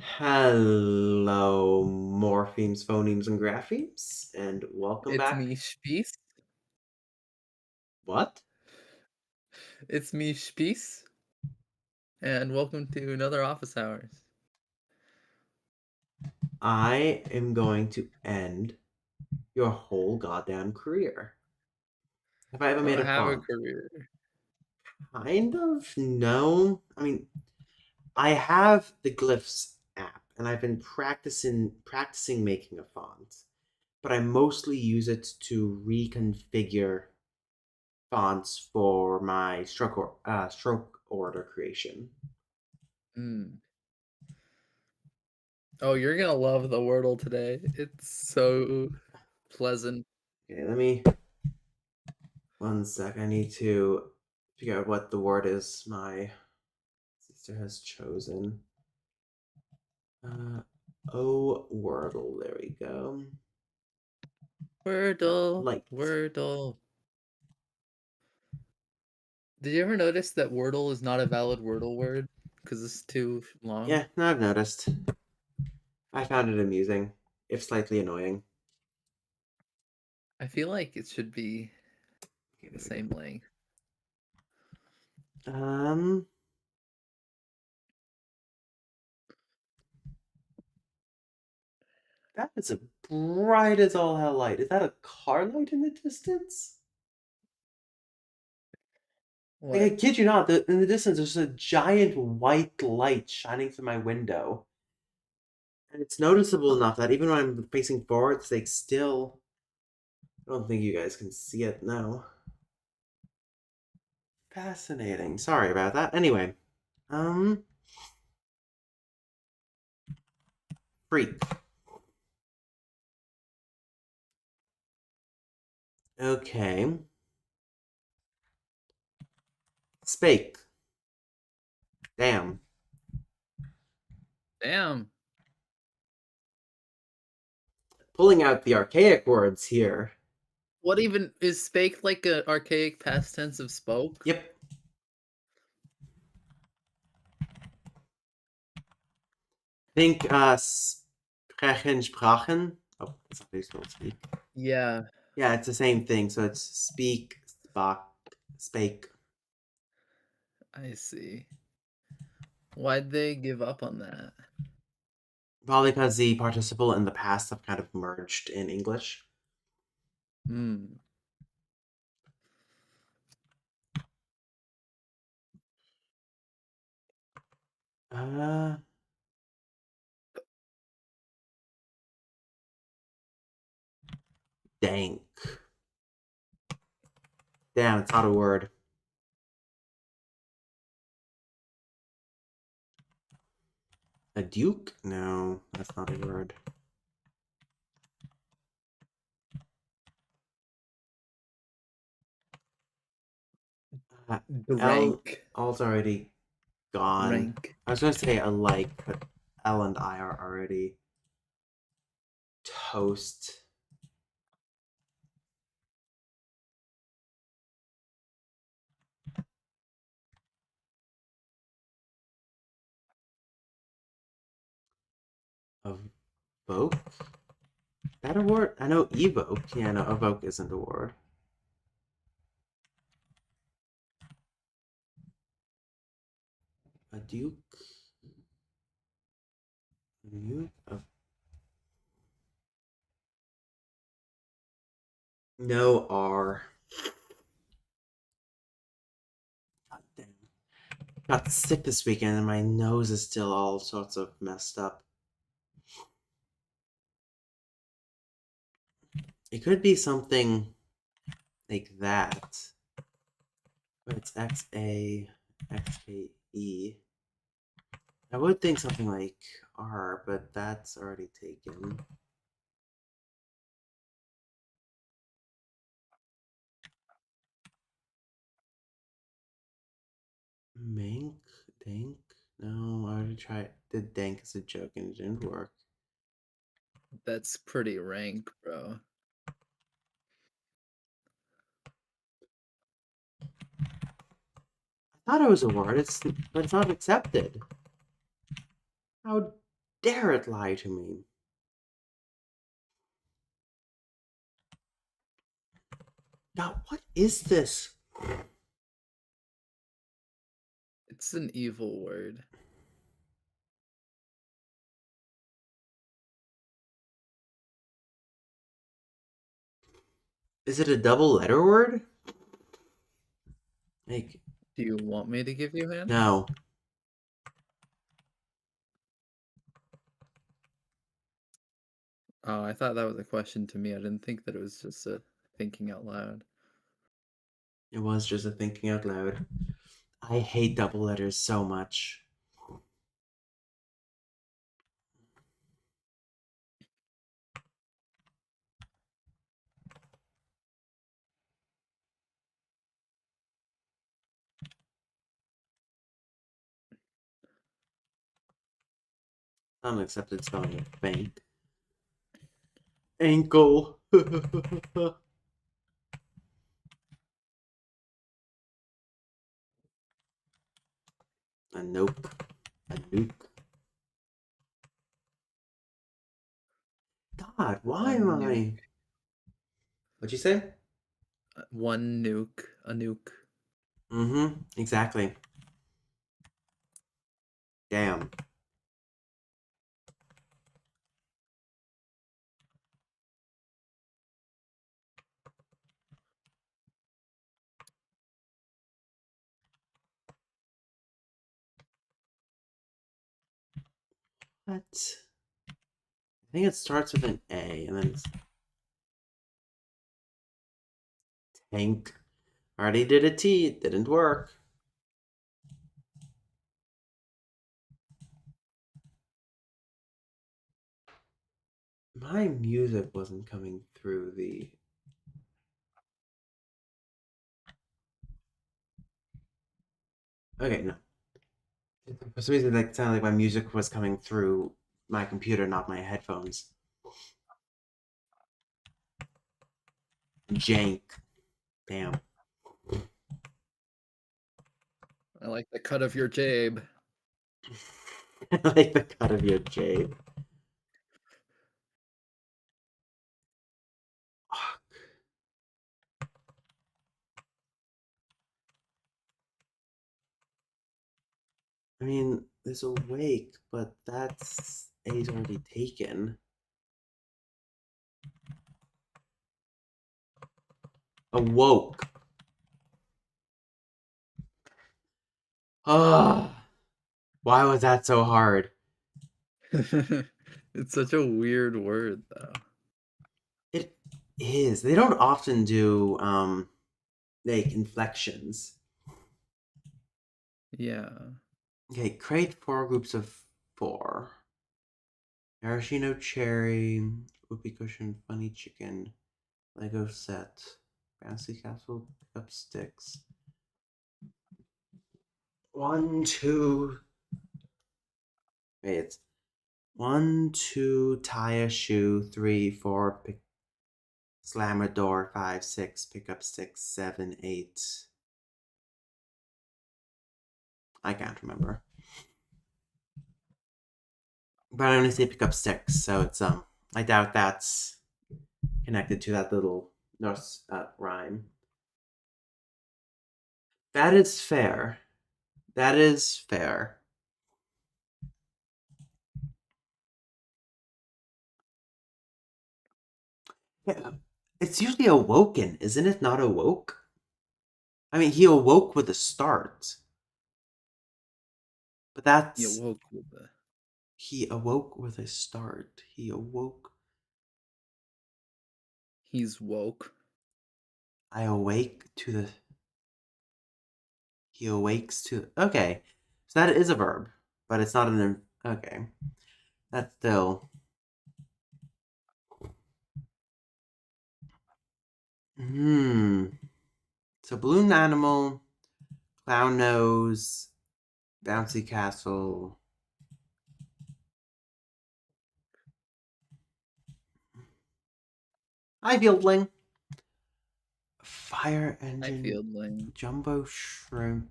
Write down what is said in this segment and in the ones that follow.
Hello, morphemes, phonemes, and graphemes, and welcome It's back. me, Spieß. What? It's me, Spieß, and welcome to another office hours. I am going to end your whole goddamn career. Have I ever I made don't a have a font? career. Kind of, no. I mean, I have the Glyphs app, and I've been practicing making a font, but I mostly use it to reconfigure fonts for my stroke order creation. Mm. Oh, you're gonna love the Wordle today. It's so pleasant. Okay, let me 1 sec. I need to figure out what the word is my sister has chosen. Uh, oh, Wordle. There we go. Wordle, Light. Wordle. Did you ever notice that Wordle is not a valid Wordle word? Because it's too long? Yeah, no, I've noticed. I found it amusing, if slightly annoying. I feel like it should be Okay, the there we same length. go. That is a bright as all hell light. Is that a car light in the distance? Like, I What? kid you not, in the distance, there's a giant white light shining through my window. And it's noticeable enough that even when I'm facing forward, it's like still. I don't think you guys can see it now. Fascinating. Sorry about that. Anyway, um, freak. Okay. Spake. Damn. Damn. Pulling out the archaic words here. What even is spake like a archaic past tense of spoke? Yep. Think sprechen, sprachen. Oh, that's not how you spell speak. Yeah, Yeah, it's the same thing. So it's speak, spak, spake. I see. Why'd they give up on that? Probably because the participle and the past have kind of merged in English. Hmm. Uh, dank. Damn, it's not a word. A duke? No, that's not a word. Uh, L, Drank. L's already gone. Rank. I was going to say alike, but L and I are already toast. Evoke? Is that a word? I know evoke. Yeah, no, evoke isn't a word. A duke? Duke? No R. God damn. Got sick this weekend and my nose is still all sorts of messed up. It could be something like that. But it's XAXKE. I would think something like R, but that's already taken. Mank? Dank? No, I already tried. Did dank as a joke and it didn't work. That's pretty rank, bro. I thought it was a word, but it's not accepted. How? dare it lie to me? Now, what is this? It's an evil word. Is it a double letter word? Like, Do you want me to give you hints? no. Oh, I thought that was a question to me. I didn't think that it was just a thinking out loud. It was just a thinking out loud. I hate double letters so much. Unaccepted spelling of bank. Ankle. A nope. A nuke. God, why am One nuke. I? What'd you say? One nuke. A nuke. Mm-hmm. Exactly. Damn. What? I think it starts with an A and then it's tank. Already did a T. It didn't work. My music wasn't coming through the. Okay, no. For some reason, it sounded like my music was coming through my computer, not my headphones. Jank. Damn. I like the cut of your jabe. I like the cut of your jade. I mean, there's a wake, but that's A's already taken. Awoke. Ah, why was that so hard? It's such a weird word, though. It is. They don't often do like inflections. Yeah. Okay, create four groups of four. Maraschino cherry, whoopee cushion, funny chicken, Lego set, bouncy castle, pickup sticks. One, two. Wait, it's one, two, tie a shoe, three, four, slam a door, five, six, pick up sticks, seven, eight. I can't remember. But I only say pick up sticks, so it's I doubt that's connected to that little Norse rhyme. That is fair. That is fair. Yeah, it's usually awoken, isn't it? Not awoke. I mean, he awoke with a start, but He that's awoke with the. he awoke with a start. He awoke. He's woke. I awake to the. He awakes to. Okay, so that is a verb, but it's not an. Okay, that's still. Hmm. So balloon animal, clown nose, bouncy castle. Hi, Fieldling. Fire I engine, fieldling. jumbo shrimp.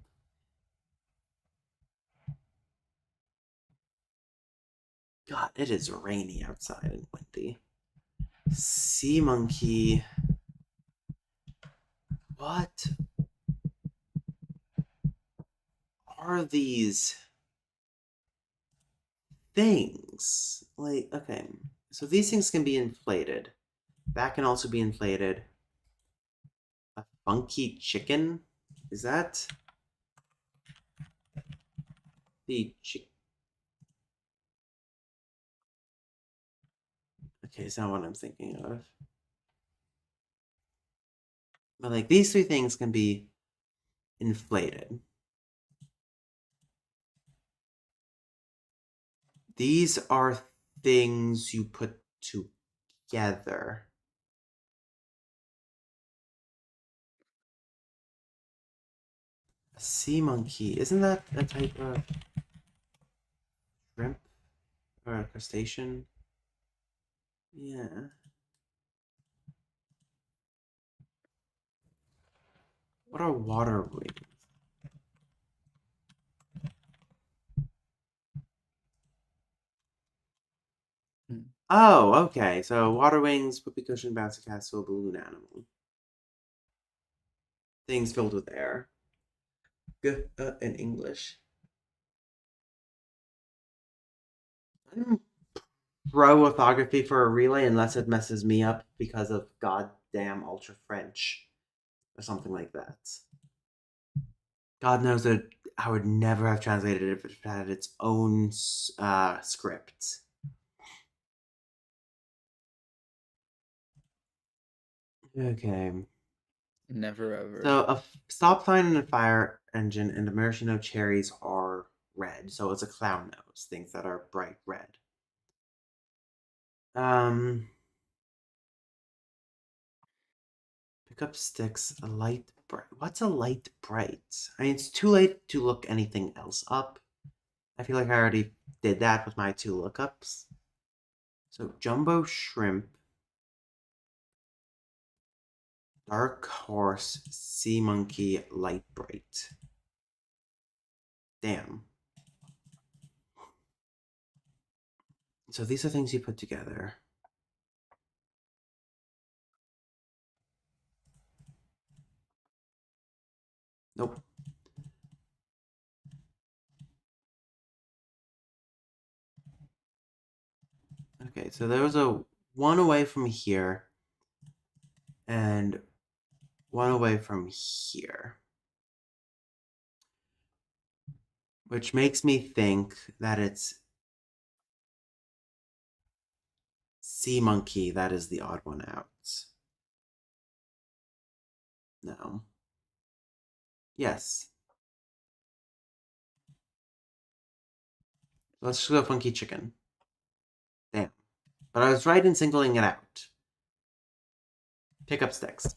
God, it is rainy outside and windy. Sea monkey. What are these things? Like, okay. So these things can be inflated. That can also be inflated. A funky chicken? Is that the chick? Okay, it's not what I'm thinking of. But like these three things can be inflated. These are things you put together. A sea monkey. Isn't that a type of shrimp or a crustacean? Yeah. What are water wings? Hmm. Oh, okay. So water wings, whoopee cushion, bouncy castle, balloon animal. Things filled with air. In English. I'm pro orthography for a relay unless it messes me up because of goddamn ultra French or something like that. God knows that I would never have translated it if it had its own script. Okay. Never ever. So a stop sign and a fire engine and a maraschino cherries are red. So it's a clown nose, things that are bright red. Um, pick up sticks, a light bright. What's a light bright? I mean, it's too late to look anything else up. I feel like I already did that with my two lookups. So jumbo shrimp, dark horse, sea monkey, light bright. Damn. So these are things you put together. Nope. Okay, so there was a one away from here and one away from here, which makes me think that it's sea monkey that is the odd one out. No. Yes. Let's just go funky chicken. Damn. But I was right in singling it out. Pick up sticks.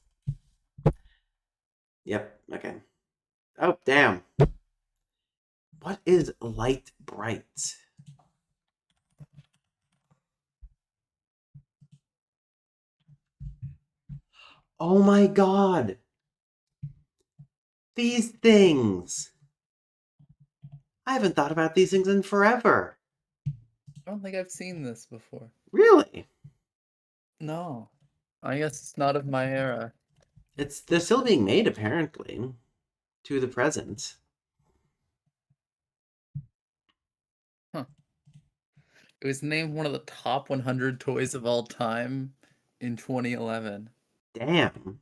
Yep. Okay. Oh, damn. What is light bright? Oh my god. These things. I haven't thought about these things in forever. I don't think I've seen this before. Really? No. I guess it's not of my era. They're still being made apparently to the present. Huh. It was named one of the top 100 toys of all time in 2011. Damn.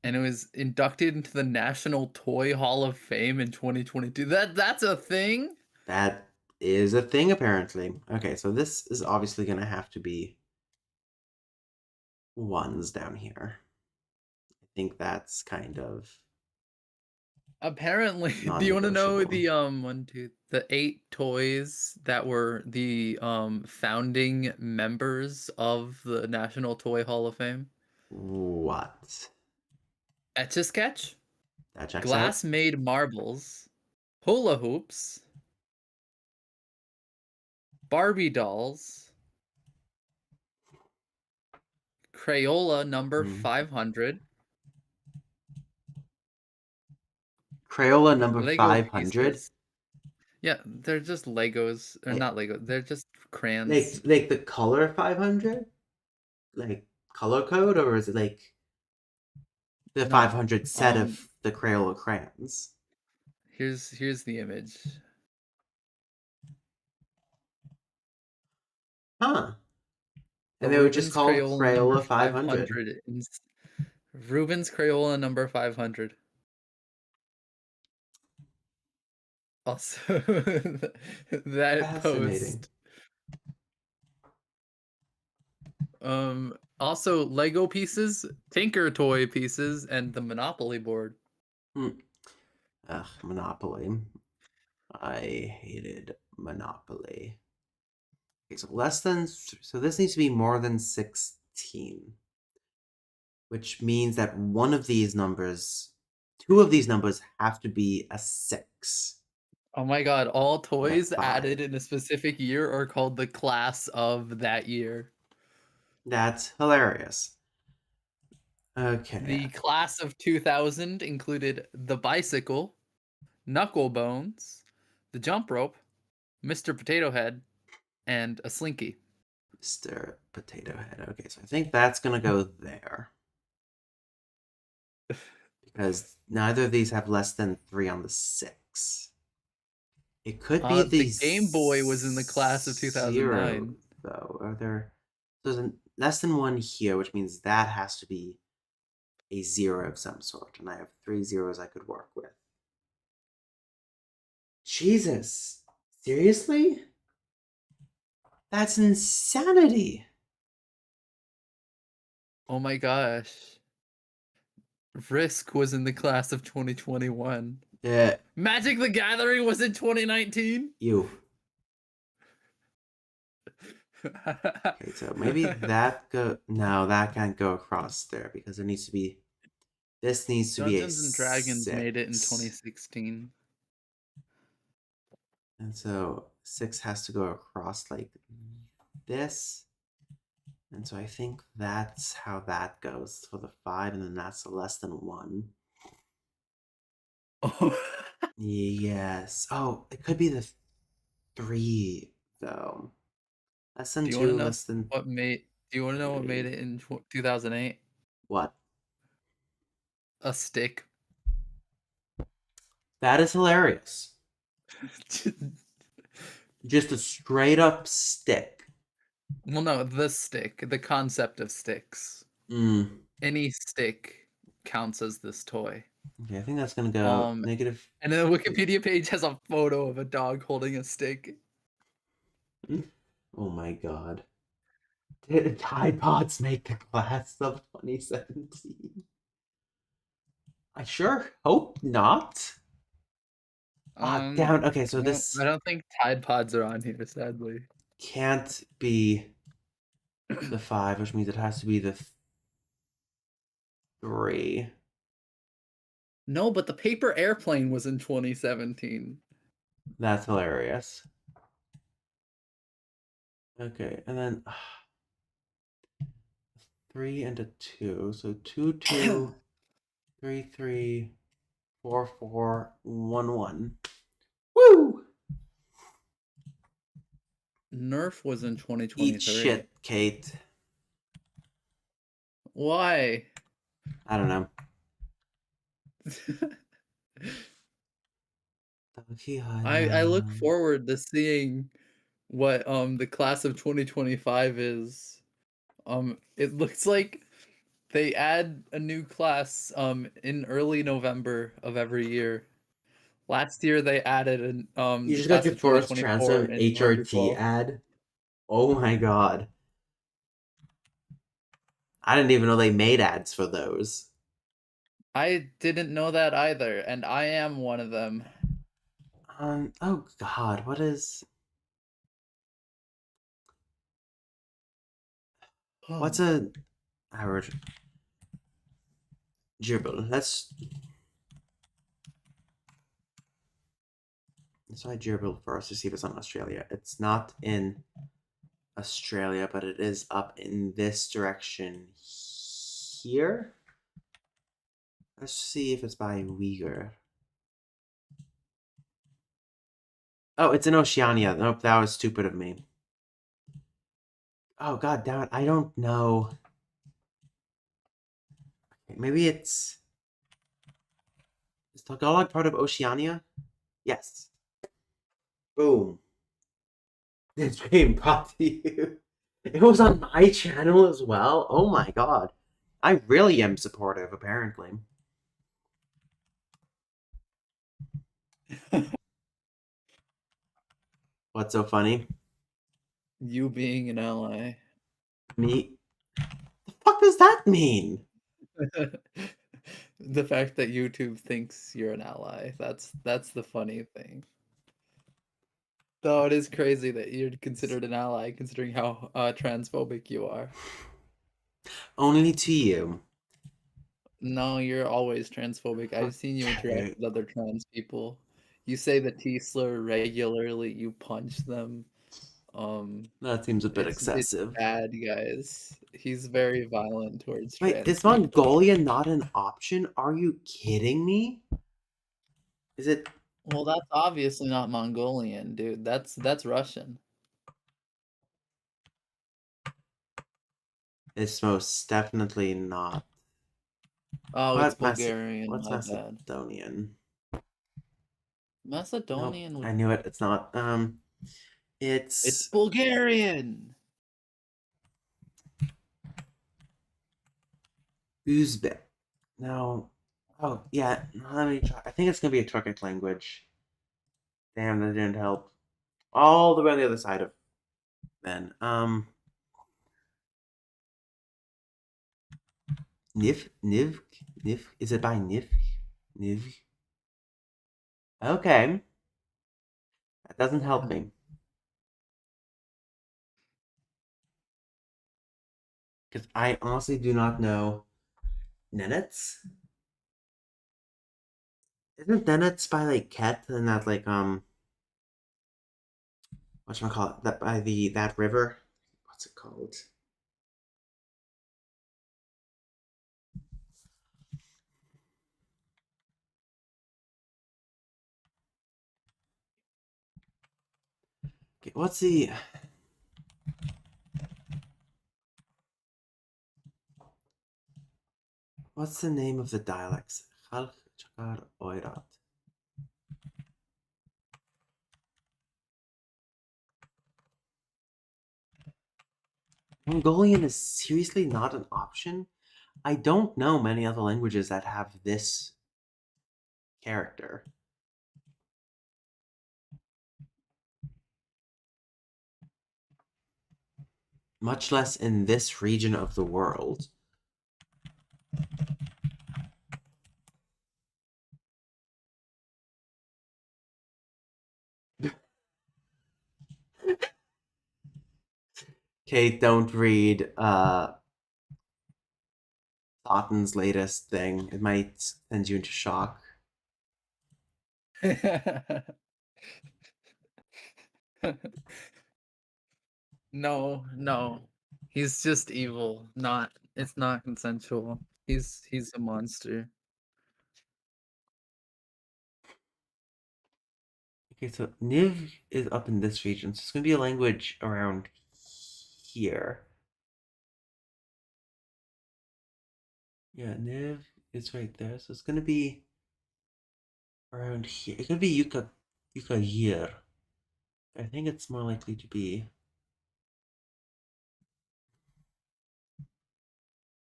And it was inducted into the National Toy Hall of Fame in 2022. That's a thing? That is a thing apparently. Okay, so this is obviously going to have to be ones down here. I think that's kind of Apparently, do you want to know non-negotiable. the the 8 toys that were the founding members of the National Toy Hall of Fame? What? Etch-a-Sketch, That checks out. glass-made marbles, hula hoops, Barbie dolls, Crayola number Hmm. 500, Crayola number Lego 500. pieces. Yeah, they're just Legos, or Like not Lego. They're just like crayons. like the color 500? Like color code, or is it like the No. 500 set Um, of the Crayola crayons? here's the image. Huh. The And they were just Rubens called Crayola number Crayola 500. 500. Rubens Crayola number 500. Also, that Fascinating. post. Also Lego pieces, Tinker toy pieces, and the Monopoly board. Hmm. Ugh, Monopoly. I hated Monopoly. Okay, so so this needs to be more than 16, which means that two of these numbers have to be a 6 Oh my god, all and a toys 5. added in a specific year are called the class of that year. That's hilarious. Okay. The class of 2000 included the bicycle, knuckle bones, the jump rope, Mr. Potato Head, and a slinky. Mr. Potato Head. Okay, so I think that's gonna go there. Because neither of these have less than 3 on the 6. It could be The the Game Boy was in the class of 0, 2009. though. So there's less than 1 here, which means that has to be a 0 of some sort. And I have 3 zeros I could work with. Jesus. Seriously? That's insanity. Oh my gosh. Risk was in the class of 2021. Uh, Magic the Gathering was in 2019. you. Okay, so maybe that go. No, that can't go across there because there needs to be. This needs to be a Dungeons and Dragons made it in 6. 2016. And so 6 has to go across like this. And so I think that's how that goes for the 5, and then that's the less than 1. Oh. Yes. Oh, it could be the 3, though. Less than Do you want to 2, know less than what made Do you want to know what made 3. it in 2008? What? A stick. That is hilarious. Just a straight up stick. Well, no, the stick, the concept of sticks. Mm. Any stick counts as this toy. Okay, I think that's gonna go Um, negative. and then the Wikipedia page has a photo of a dog holding a stick. Oh my god. Did Tide Pods make the class of 2017? I sure hope not. Ah, damn. Okay, so I this don't think Tide Pods are on here, sadly. can't be the 5, which means it has to be the 3. No, but the paper airplane was in 2017. That's hilarious. Okay, and then 3 and a 2. So 2, 2, 3, 3, 4, 4, 1, 1. Woo! Nerf was in Eat 2023. shit, Kate. Why? I don't know. Donkey I look Island. forward to seeing what the class of 2025 is. It looks like they add a new class in early November of every year. Last year they added You the just got class your of Forest 2024 Transform in November HRT 12th. ad. Oh my god. I didn't even know they made ads for those. I didn't know that either, and I am one of them. Oh god, what is. What's a average gerbil? Let's try gerbil first to see if it's on Australia. It's not in Australia, but it is up in this direction here. Let's see if it's by Uyghur. Oh, it's in Oceania. Nope, that was stupid of me. Oh god damn it, I don't know. Maybe it's is Tagalog part of Oceania? Yes. Boom. This game brought to you. It was on my channel as well. Oh my god. I really am supportive, apparently. What's so funny? You being an ally. Me? The fuck does that mean? The fact that YouTube thinks you're an ally, that's the funny thing. Though it is crazy that you're considered an ally considering how transphobic you are. Only to you. No, you're always transphobic. I've seen you interact Okay. with other trans people. You say the T slur regularly, you punch them. Um, That seems a bit it's excessive. bad, guys. He's very violent towards Wait, trans is people. Mongolia not an option? Are you kidding me? Is it? Well, that's obviously not Mongolian, dude. That's Russian. It's most definitely not. Oh, it's What Bulgarian, what's my bad. Macedonian? Nope, Macedonian I would knew it. It's not. it's It's Bulgarian. Uzbek. No. Oh yeah. Let me try. I think it's gonna be a Turkic language. Damn, that didn't help. All the way on the other side of then. Niv, Niv. Is it by Niv? Niv. Okay, that doesn't help me because I honestly do not know Nenets. Isn't Nenets by like Ket and that like whatchamacallit, that by the that river? What's it called? Okay, what's the name of the dialects? Khalq Chakar Oirat. Mongolian is seriously not an option. I don't know many other languages that have this character, much less in this region of the world. Kate, don't read Toten's latest thing. It might send you into shock. No, no. He's just evil. Not it's not consensual. He's a monster. Okay, so Niv is up in this region, so it's gonna be a language around here. Yeah, Niv is right there, so it's gonna be around here. It could be Yuka here. I think it's more likely to be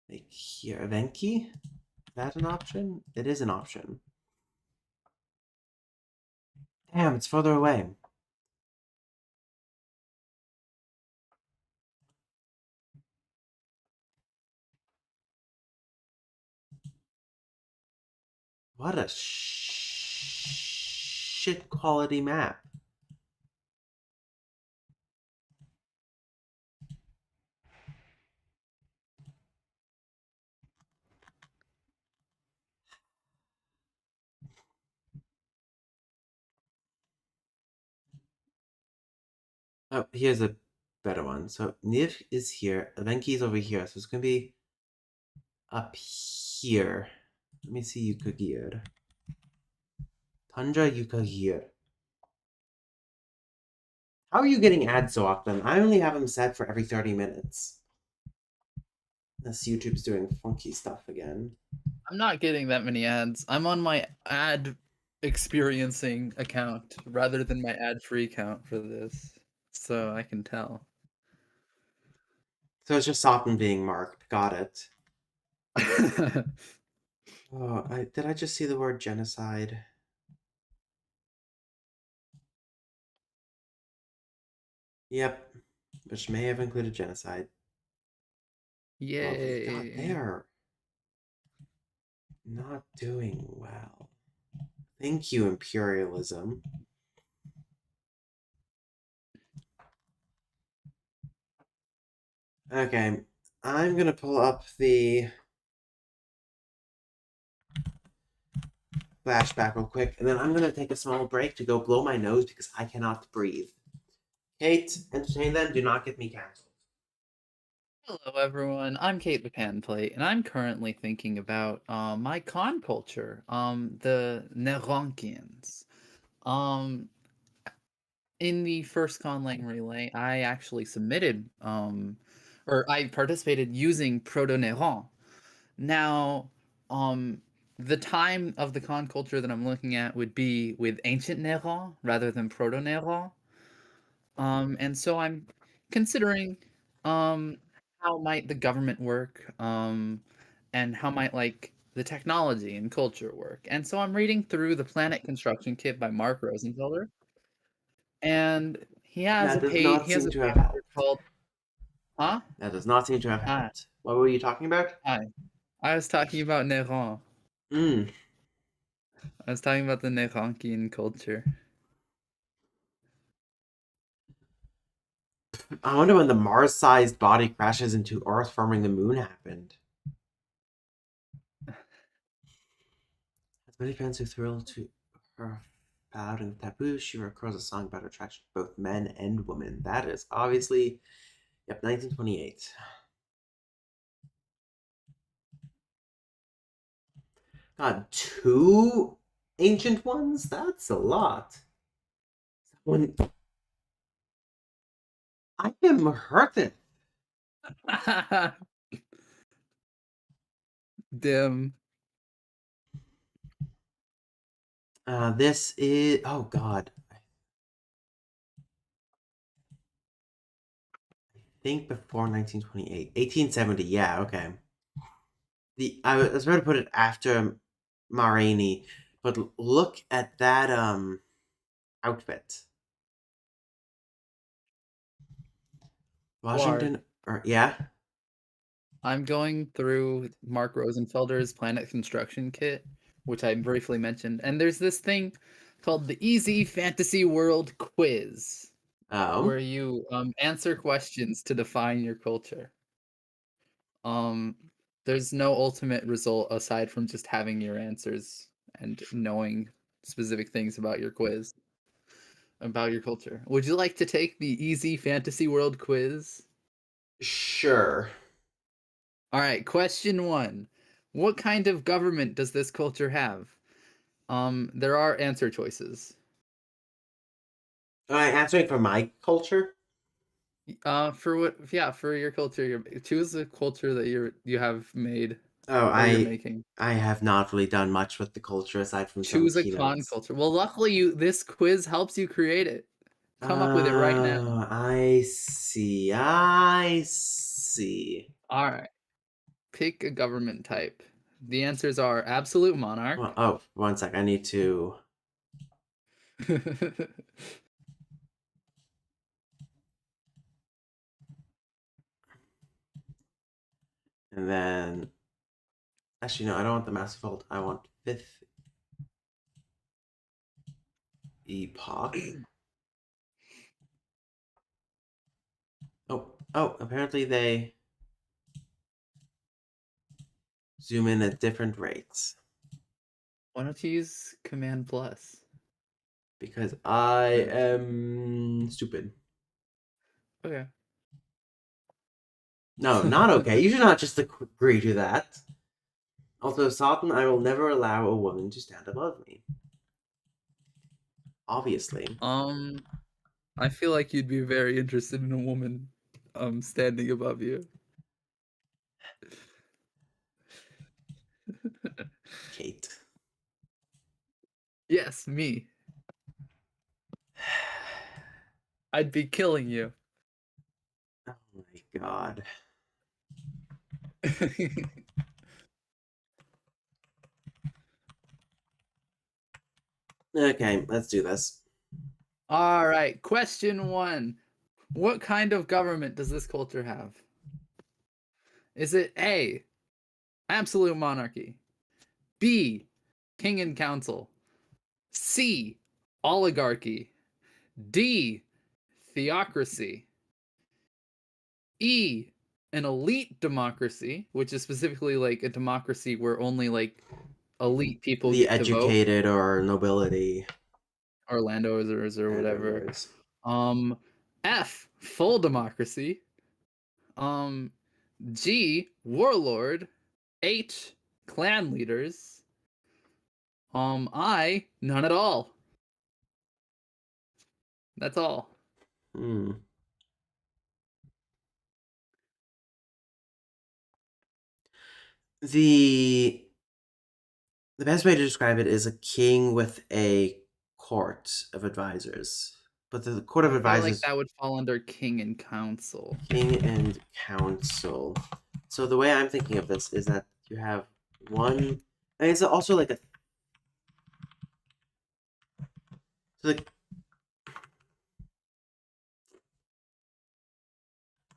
like here. Venki? Is that an option? It is an option. Damn, it's further away. What a shit quality map. Oh, here's a better one. So Niv is here. Venki is over here. So it's gonna be up here. Let me see Yukagir. Tundra Yukagir. How are you getting ads so often? I only have them set for every 30 minutes. This YouTube's doing funky stuff again. I'm not getting that many ads. I'm on my ad experiencing account rather than my ad-free account for this, so I can tell. So it's just Satan being marked. Got it. Oh, did I just see the word genocide? Yep, which may have included genocide. Lovely. God, they Yay. are not doing well. Thank you, imperialism. Okay, I'm gonna pull up the flashback real quick, and then I'm gonna take a small break to go blow my nose because I cannot breathe. Kate, entertain them. Do not get me canceled. Hello, everyone. I'm Kate the Panplate, and I'm currently thinking about my con culture, the Neronkians. Um, in the first con lang relay, I actually submitted, or I participated using Proto-Neron. Now, um, the time of the con culture that I'm looking at would be with ancient Neron rather than Proto-Neron. And so I'm considering, um, how might the government work, and how might like the technology and culture work. And so I'm reading through the Planet Construction Kit by Mark Rosenfelder, and That does not he has seem a to have chapter helped. called, huh? That does not seem to have Hi, helped. What were you talking about? hi. I was talking about Neron. Hmm. I was talking about the Neronkian culture. I wonder when the Mars-sized body crashes into Earth forming the moon happened. As many fans who thrill to her about in taboo, she records a song about attraction to both men and women. That is obviously, yep, 1928. God, two ancient ones? That's a lot. When I am hurting. Dim. This is, oh God, I think before 1928. 1870, yeah, okay. I was about to put it after Ma Rainey, but look at that outfit. Ward. Washington, or yeah. I'm going through Mark Rosenfelder's Planet Construction Kit, which I briefly mentioned, and there's this thing called the Easy Fantasy World Quiz, Oh, where you answer questions to define your culture. Um, there's no ultimate result aside from just having your answers and knowing specific things about your quiz, about your culture. Would you like to take the Easy Fantasy World Quiz? sure. All right, question 1. What kind of government does this culture have? There are answer choices. Am I answering for my culture? For what? Yeah, for your culture, choose a culture that you have made Oh, or you're making. I have not really done much with the culture aside from some Choose a con keynotes. culture. Well, luckily, this quiz helps you create it. Come up with it right now. I see. I see. All right, pick a government type. The answers are absolute Well, monarch. oh, one sec. I need to. And then. Actually, no, I don't want the massive fold. I want fifth epoch. Apparently they zoom in at different rates Why don't you use Command Plus? because I Or am stupid. okay. No, not okay. You should not just agree to that. Also, Satan, I will never allow a woman to stand above me. Obviously. um, I feel like you'd be very interested in a woman standing above you. Kate. Yes, me. I'd be killing you. Oh my god. Okay, let's do this. All right, question 1. What kind of government does this culture have? Is it A, absolute monarchy, B, king and council, C, oligarchy, D, theocracy, E, an elite democracy, which is specifically like a democracy where only like elite people The get to vote, educated or nobility or landowners or whatever. landowners. Um, F, full democracy. Um, G, warlord. H, clan leaders. I, none at all. That's all. Hmm. The the best way to describe it is a king with a court of advisors. But the court of I feel like advisors, that would fall under king and council. king and council. So the way I'm thinking of this is that you have one, and it's also like a. So like,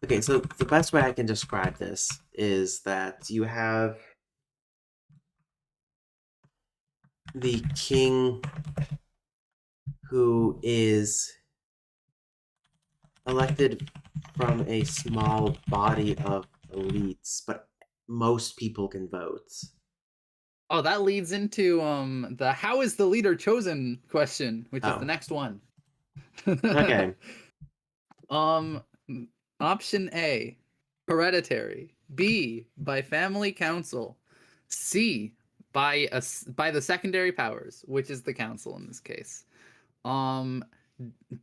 okay, so the best way I can describe this is that you have the king who is elected from a small body of elites, but most people can vote. Oh, that leads into the how is the leader chosen question, which is the Oh, next one. okay. um Option A, hereditary. B, by family council. C, by the secondary powers, which is the council in this case. Um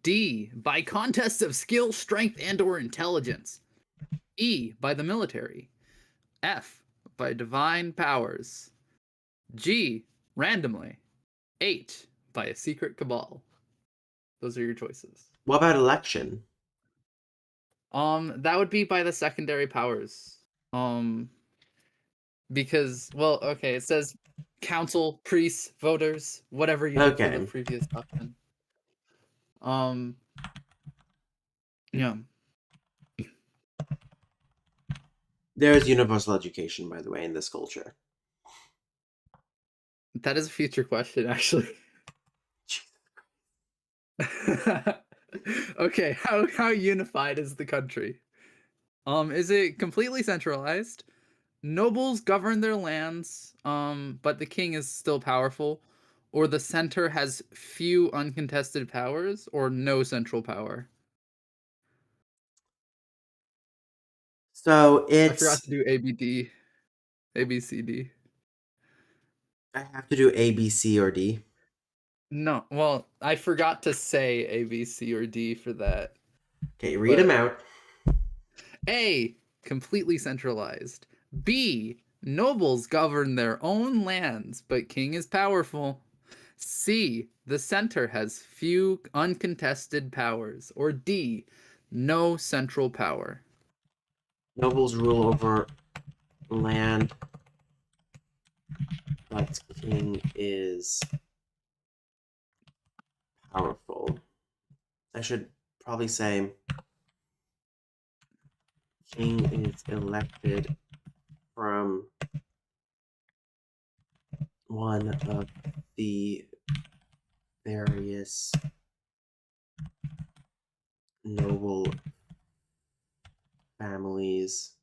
D, by contests of skill, strength, and or intelligence. E, by the military. F, by divine powers. G, randomly. 8, by a secret cabal. Those are your choices. What about election? That would be by the secondary powers. Um, because, well, okay, it says council, priests, voters, whatever you did for the Okay. previous option. Um, yeah, There is universal education, by the way, in this culture. that is a future question, actually. Okay, how unified is the country? Is it completely centralized? Nobles govern their lands, but the king is still powerful, or the center has few uncontested powers, or no central power. So I forgot it's to do ABD, ABCD. I have to do A, B, C, or D. No, well, I forgot to say A, B, C, or D for that. Okay, read them But out. A, completely centralized. B, nobles govern their own lands, but king is powerful. C, the center has few uncontested powers. Or D, no central power. Nobles rule over land, but king is powerful. I should probably say king is elected from one of the various noble families.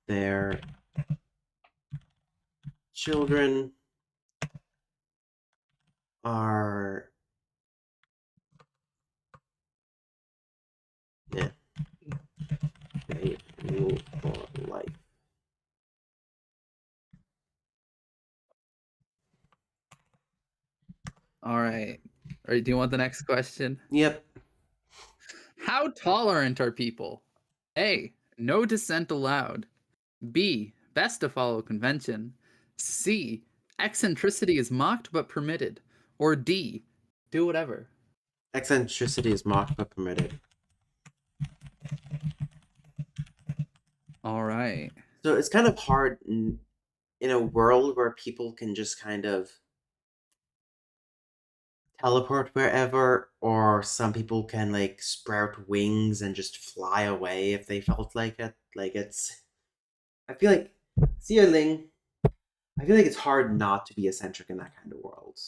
Their children are, yeah, they rule for life. All right. All right, do you want the next question? Yep. How tolerant are people? A. No dissent allowed. B. Best to follow convention. C. Eccentricity is mocked but permitted. Or D. Do whatever. Eccentricity is mocked but permitted. All right. So it's kind of hard in a world where people can just kind of teleport wherever, or some people can like sprout wings and just fly away if they felt like it. Like it's, I feel like, see a Ling. I feel like it's hard not to be eccentric in that kind of world.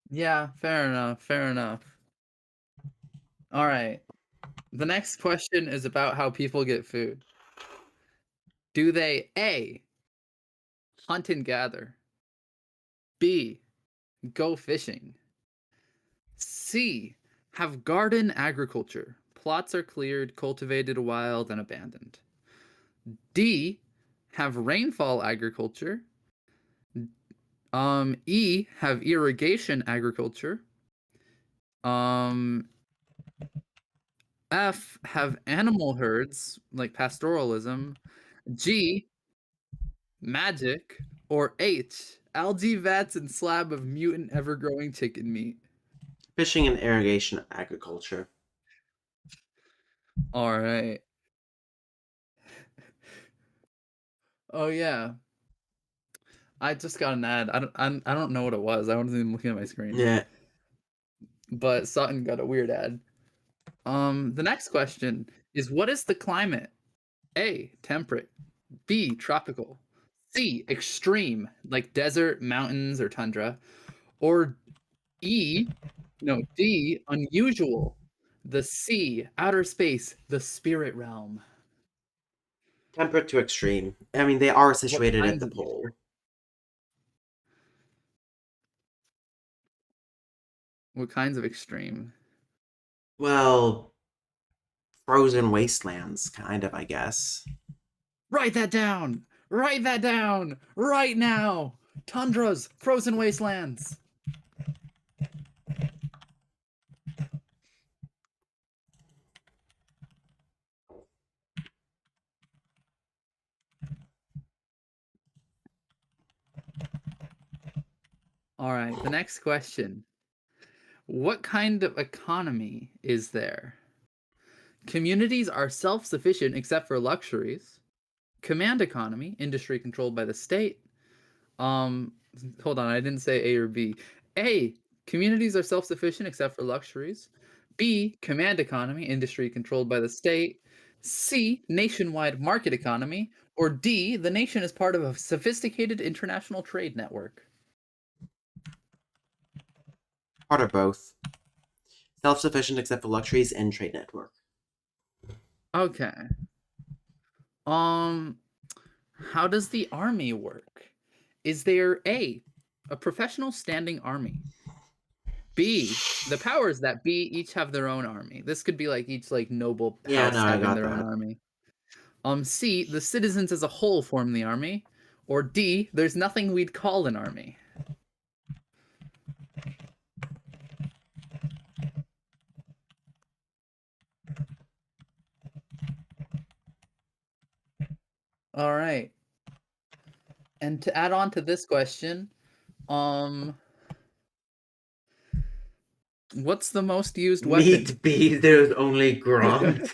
Yeah, fair enough. Fair enough. All right. The next question is about how people get food. Do they A. Hunt and gather? B. Go fishing? C. Have garden agriculture. Plots are cleared, cultivated wild, and abandoned. D. Have rainfall agriculture. E. Have irrigation agriculture. Um, F. Have animal herds like pastoralism. G. Magic. Or H. Algae vats and slab of mutant ever-growing chicken meat. Fishing and irrigation agriculture. All right. Oh yeah. I just got an ad. I don't know what it was. I wasn't even looking at my screen. Yeah. But Sutton got a weird ad. The next question is, what is the climate? A. Temperate. B. Tropical. C. Extreme, like desert, mountains, or tundra. Or E. No, D. Unusual. The sea, outer space, the spirit realm. Temperate to extreme. I mean, they are What situated at kinds the of extreme? pole. What kinds of extreme? Well, frozen wastelands, kind of, I guess. Write that down. Write that down right now. Tundras, frozen wastelands. All right, the next question. What kind of economy is there? Communities are self sufficient except for luxuries. Command economy, industry controlled by the state. Um, hold on, I didn't say A or B. A, communities are self sufficient except for luxuries. B, command economy, industry controlled by the state. C, nationwide market economy. Or D, the nation is part of a sophisticated international trade network. Part of both. Self sufficient except for luxuries and trade network. Okay. Um, how does the army work? Is there a professional standing army? B, the powers that be each have their own army. This could be like each like noble Yeah, no, house I having got their own that. army. C, the citizens as a whole form the army. Or D, there's nothing we'd call an army. All right. And to add on to this question, um, what's the most used weapon? Meat be there's only Gromp.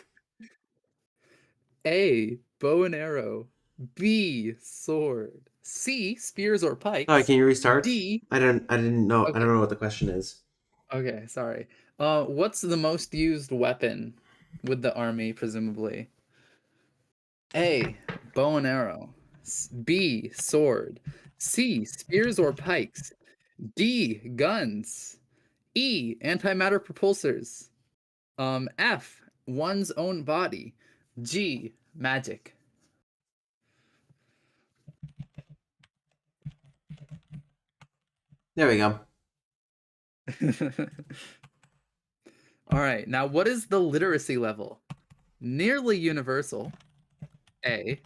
A, bow and arrow. B, sword. C, spears or Sorry, pikes. can you restart? D, I didn't know. I okay, don't know what the question is. okay, sorry. What's the most used weapon with the army, presumably? A, bow and arrow. B, sword. C, spears or pikes. D, guns. E, antimatter propulsors. F, one's own body. G, magic. There we go. All right, now what is the literacy level? Nearly universal. A.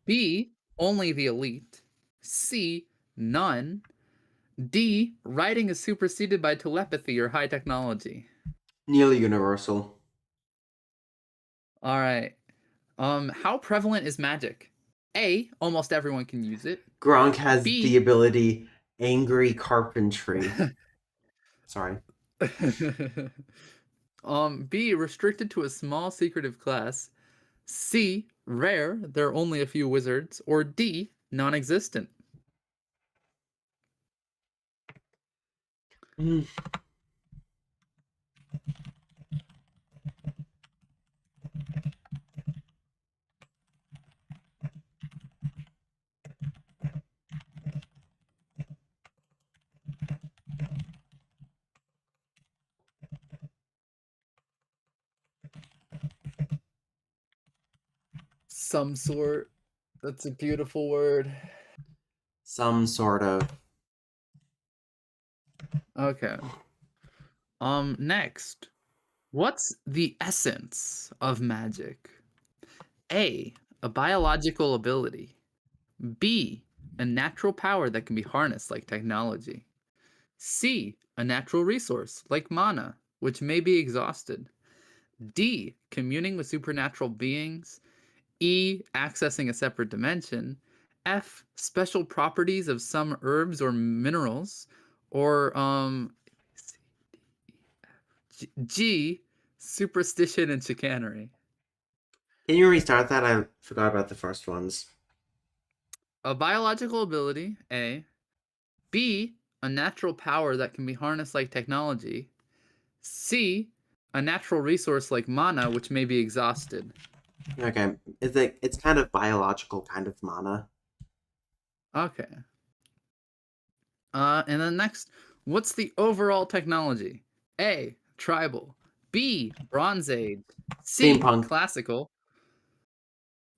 B. Only the elite. C. None. D. Writing is superseded by telepathy or high technology. Nearly universal. All right. How prevalent is magic? A. Almost everyone can use it. Gronk has the B. ability angry carpentry. Sorry. B. Restricted to a small secretive class. C. Rare. There are only a few wizards. Or D. Non-existent. Mm, Some sort. That's a beautiful word. some sort of. Okay. Next. What's the essence of magic? A. A biological ability. B. A natural power that can be harnessed like technology. C. A natural resource like mana, which may be exhausted. D. Communing with supernatural beings. E. Accessing a separate dimension. F. Special properties of some herbs or minerals. Or G. Superstition and chicanery. Can you restart that? I forgot about the first ones. A biological ability, A. B. A natural power that can be harnessed like technology. C. A natural resource like mana, which may be exhausted. Okay. It's kind of biological, kind of mana. Okay. And then next, what's the overall technology? A. Tribal. B. Bronze Age. C. Steampunk. Classical.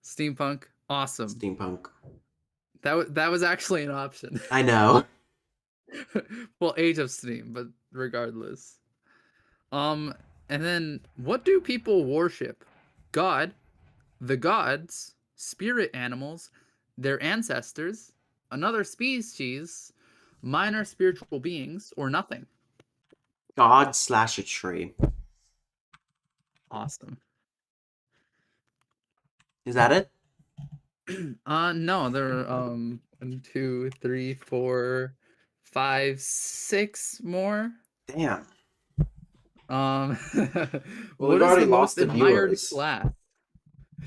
Steampunk. Awesome. Steampunk. That was actually an option. I know. Well, Age of Steam, but regardless. Um, and then what do people worship? God, the gods, spirit animals, their ancestors, another species, minor spiritual beings, or nothing. God slash a tree. Awesome. Is that it? No, there are 1, 2, 3, 4, 5, 6 more. Damn. Um, Well, we've what is already the most lost the admired viewers. class?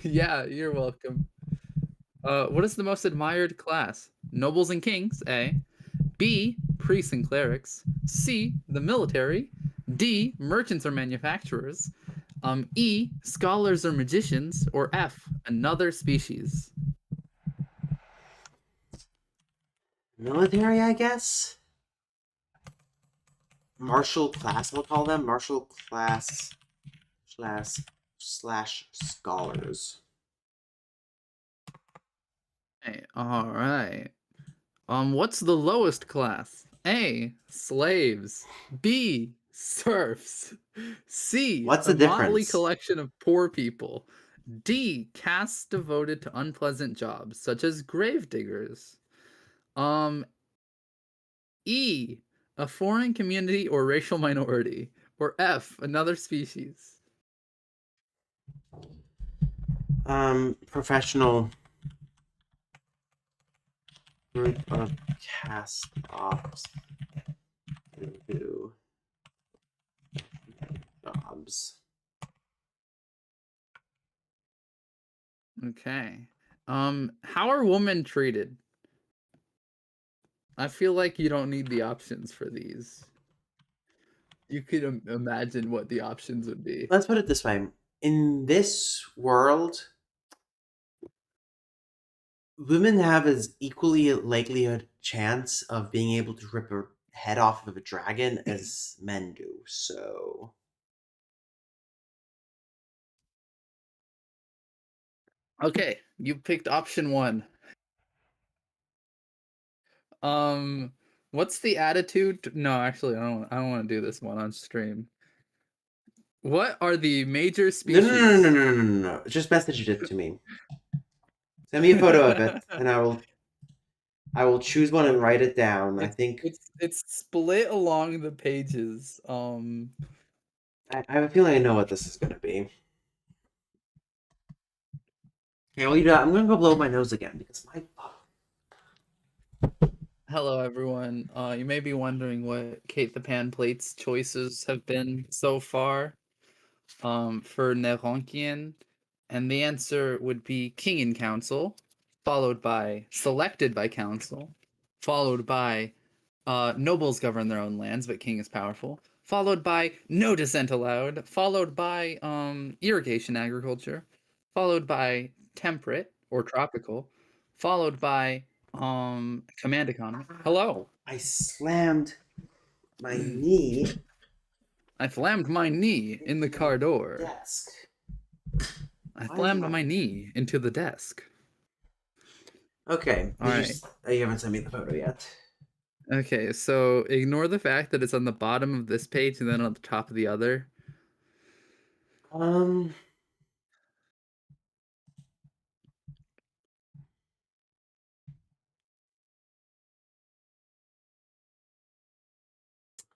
Yeah, you're welcome. What is the most admired class? Nobles and kings, A. B. Priests and clerics. C. The military. D. Merchants or manufacturers. E. Scholars or magicians. Or F. Another species. Military, I guess? Martial class, I'll call them. Martial class slash scholars. Hey, all right. What's the lowest class? A. Slaves. B. Serfs. C. What's A the motley difference? collection of poor people. D. Castes devoted to unpleasant jobs, such as gravediggers. Um, E. A foreign community or racial minority. Or F. Another species. Professional group of cast offs who do jobs. Okay. How are women treated? I feel like you don't need the options for these. You could imagine what the options would be. Let's put it this way. In this world, women have as equally likelihood chance of being able to rip a head off of a dragon as men do. So Okay, you picked option 1. Um, what's the attitude? No, actually, I don't want to do this one on stream. What are the major no, no, no, no, species? no, no, no, no, no. Just message it to me. Send me a photo of it, and I will. I will choose one and write it down. I It's think it's split along the pages. I have a feeling I know what this is going to be. Okay, well, you know, I'm going to go blow my nose again because my. Hello everyone. You may be wondering what Kate the Pan Plate's choices have been so far. For Neronkian, and the answer would be King in Council, followed by Selected by Council, followed by Nobles govern their own lands, but King is powerful, followed by No Dissent Allowed, followed by Irrigation Agriculture, followed by Temperate or Tropical, followed by Command Economy. Hello. I slammed my knee I slammed my knee in into the my car door. desk. I Why is slammed my. my knee into the desk. Okay, All did you. right. Oh, you haven't sent me the photo yet. Okay, so ignore the fact that it's on the bottom of this page and then on the top of the other. Um.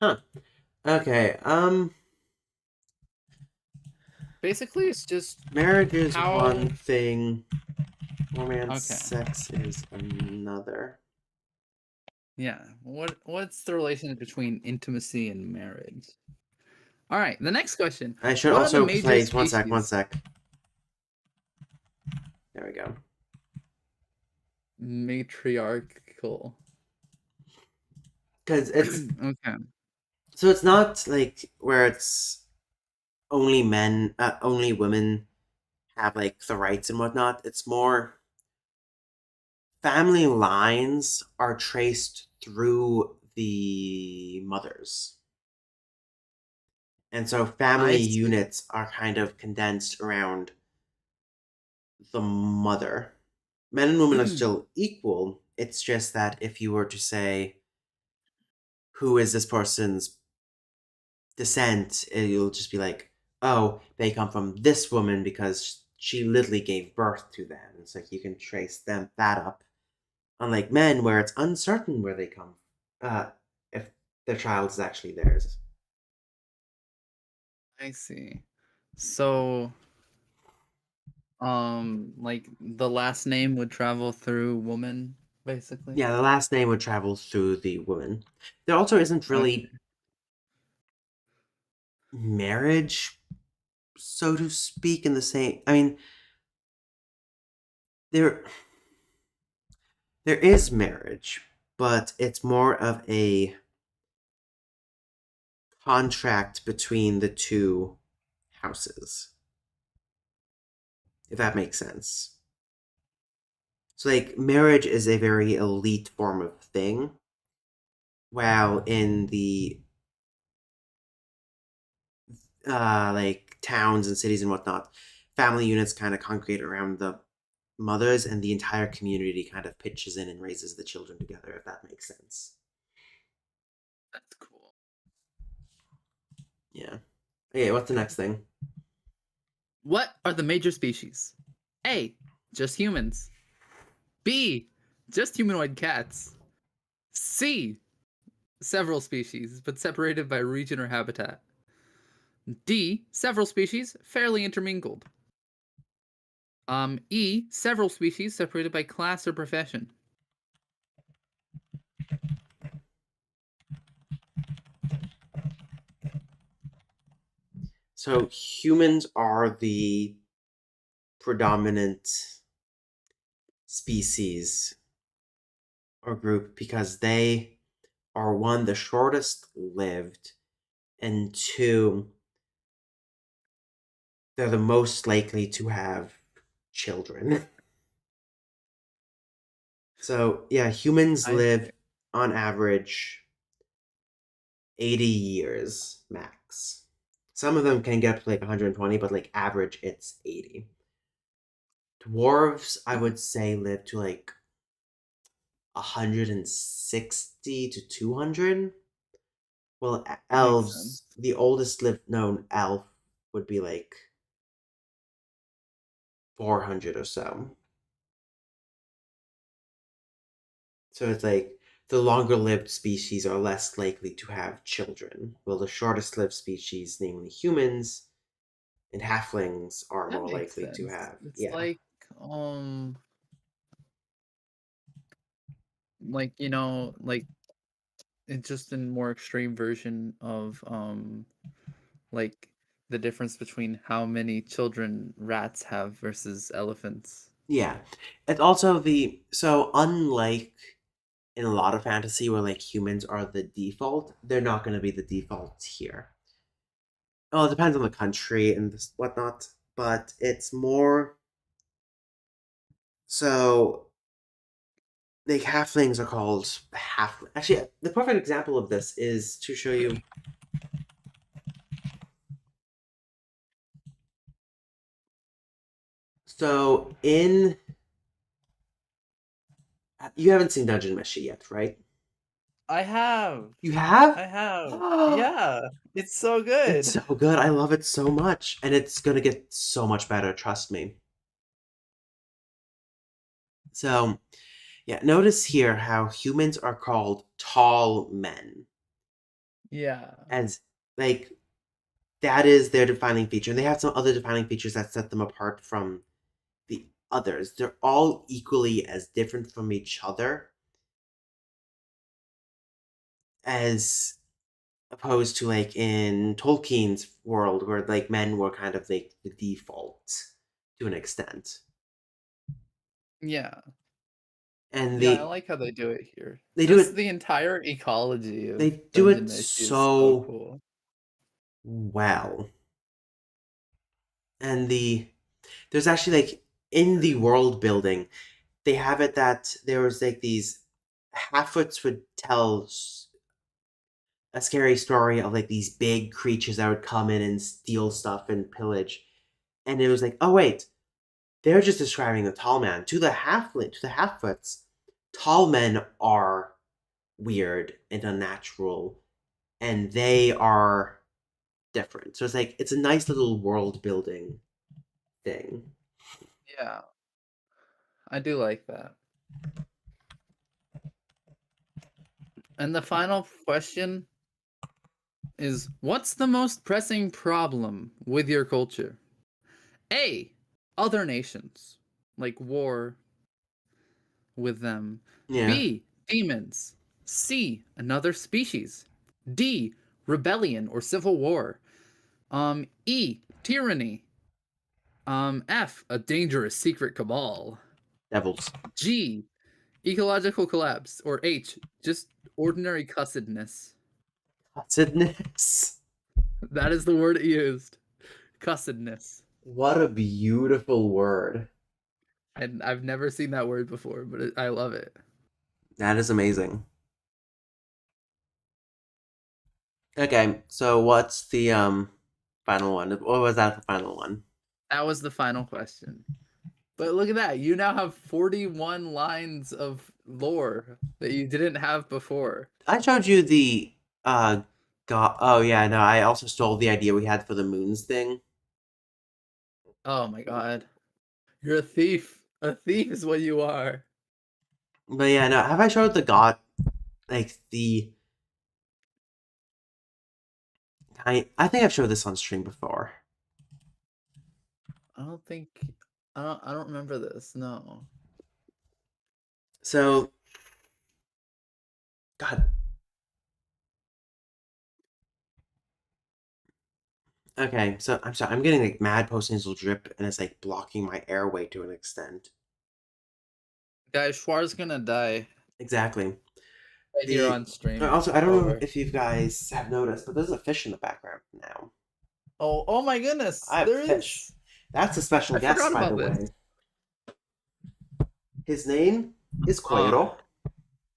Huh. Okay. Basically, it's just Marriage is one how. thing. Romance, Okay, sex is another. yeah. What's the relation between intimacy and marriage? All right, the next question. I should What are the also major place. One sec. One species? sec. There we go. Matriarchal. Because it's Okay. so it's not like where it's only men, only women have like the rights and whatnot. It's more family lines are traced through the mothers. And so family I see. units are kind of condensed around the mother. Men and women are still equal. It's just that if you were to say, who is this person's descent, you'll just be like, oh, they come from this woman because she literally gave birth to them. It's like you can trace them that up. Unlike men, where it's uncertain where they come, if the child is actually theirs. I see. So, like the last name would travel through woman, basically. Yeah, the last name would travel through the woman. There also isn't Okay. really marriage, so to speak, in the same. I mean, there there is marriage, but it's more of a contract between the two houses, if that makes sense. So, like, marriage is a very elite form of thing, while in the like towns and cities and whatnot, family units kind of congregate around the mothers, and the entire community kind of pitches in and raises the children together, if that makes sense. That's cool. Yeah. Okay, what's the next thing? What are the major species? A. Just humans. B. Just humanoid cats. C. Several species, but separated by region or habitat. D. Several species, fairly intermingled. E. Several species separated by class or profession. So humans are the predominant species or group because they are one, the shortest lived, and two, they're the most likely to have children. So yeah, humans I live see. on average 80 years max. Some of them can get up to like 120, but like average it's 80. Dwarves, I would say, live to like 160 to 200. Well, Makes elves, sense. the oldest lived known elf would be like 400 or so. So it's like the longer lived species are less likely to have children, while the shortest lived species, namely humans and halflings, are That more makes likely to sense. have. It's Yeah. um like it's just a more extreme version of like the difference between how many children rats have versus elephants. Yeah. It's also so unlike in a lot of fantasy where like humans are the default, they're not going to be the default here. Well, it depends on the country and this, whatnot, but it's more so. Like halflings are called half. Actually, the perfect example of this is to show you. So in you haven't seen Dungeon Meshi yet, right? I have. You have? I have. Yeah. It's so It's good. so good. I love it so much, and it's gonna get so much better. Trust me. So yeah, notice here how humans are called tall men, Yeah. as like that is their defining feature. And they have some other defining features that set them apart from the others. They're all equally as different from each other as opposed to like in Tolkien's world where like men were kind of like the default to an extent. Yeah. And Yeah, I like how they do it here. they do Just it the entire ecology of they do Dungeon it Meshi is so so cool. well. And there's actually like in the world building, they have it that there was like these halfwits would tell a scary story of like these big creatures that would come in and steal stuff and pillage. And it was like, oh wait, they're just describing the tall man. To the halfwits, tall men are weird and unnatural, and they are different. So it's like it's a nice little world building thing. Yeah, I do like that. And the final question is, what's the most pressing problem with your culture? A. Other nations, like war with them. Yeah, B. Demons. C. Another species. D. Rebellion or civil war. E. Tyranny. F. A dangerous secret cabal. devils. G. Ecological collapse. Or H. Just ordinary cussedness. Cussedness. That is the word it used. Cussedness. What a beautiful word. And I've never seen that word before, but I love it. That is amazing. Okay, so what's the final one? What was that the final one? That was the final question. But look at that. You now have 41 lines of lore that you didn't have before. I showed you the god. Oh yeah, no, I also stole the idea we had for the moons thing. Oh my god. You're a thief. A thief is what you are. But yeah, no, have I showed the god like the I think I've showed this on stream before. I don't think I don't remember this. No. So God. Okay, so I'm sorry. I'm getting like mad post nasal drip, and it's like blocking my airway to an extent. Guys, Schwar's gonna die Exactly. right here The on stream. also I don't know Over. if you guys have noticed, but there's a fish in the background now. Oh my goodness. I have There fish. is. That's a special I guest, forgot by the about this. way. His name is Oh, Koiro.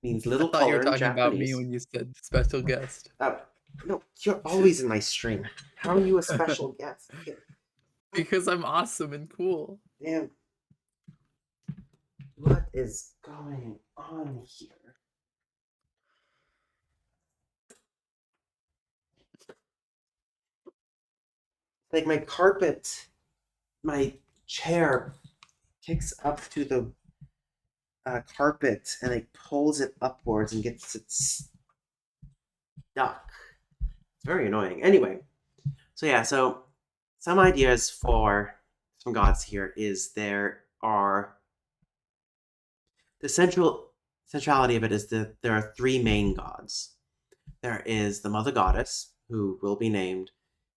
Means I little thought you were color in talking about me Japanese. when you said special guest. Oh, no, you're always in my stream. How are you a special guest? Because I'm awesome and cool. Damn, what is going on here? Like my carpet, my chair kicks up to the carpet and like pulls it upwards and gets it stuck. It's very annoying. Anyway, so yeah, so some ideas for some gods here is there are the centrality of it is that there are three main gods. There is the mother goddess, who will be named.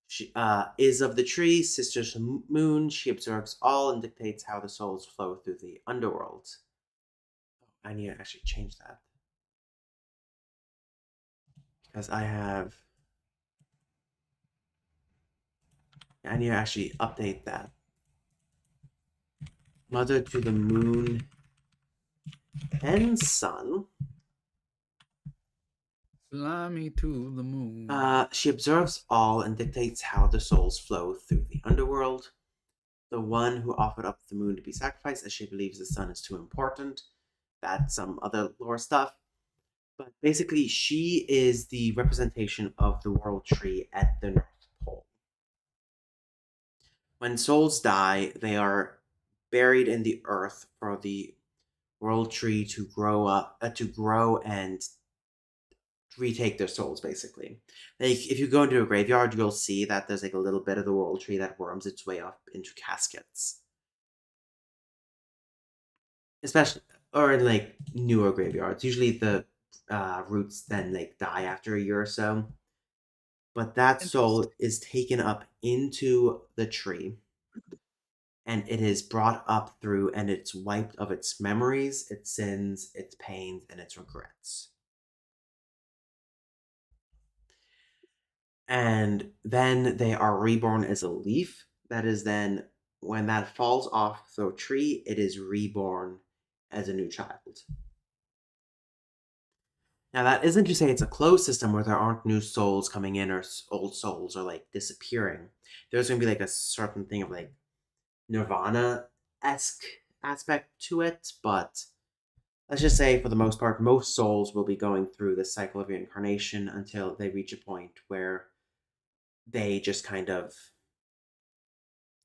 She is of the tree, sister to the moon. She observes all and dictates how the souls flow through the underworld. I need to actually change that because I need to actually update that. Mother to the moon and sun. Fly me to the moon. She observes all and dictates how the souls flow through the underworld. The one who offered up the moon to be sacrificed, as she believes the sun is too important. That's some other lore stuff. But basically, she is the representation of the world tree at the North Pole. When souls die, they are buried in the earth for the world tree to grow up, to grow and retake their souls. Basically, like if you go into a graveyard, you'll see that there's like a little bit of the world tree that worms its way up into caskets, especially or in like newer graveyards. Usually, the roots then like die after a year or so. But that Interesting. soul is taken up into the tree and it is brought up through and it's wiped of its memories, its sins, its pains, and its regrets. And then they are reborn as a leaf. That is then, when that falls off the tree, it is reborn as a new child. Now, that isn't to say it's a closed system where there aren't new souls coming in or old souls are like disappearing. There's going to be like a certain thing of like Nirvana esque aspect to it, but let's just say for the most part, most souls will be going through this cycle of reincarnation until they reach a point where they just kind of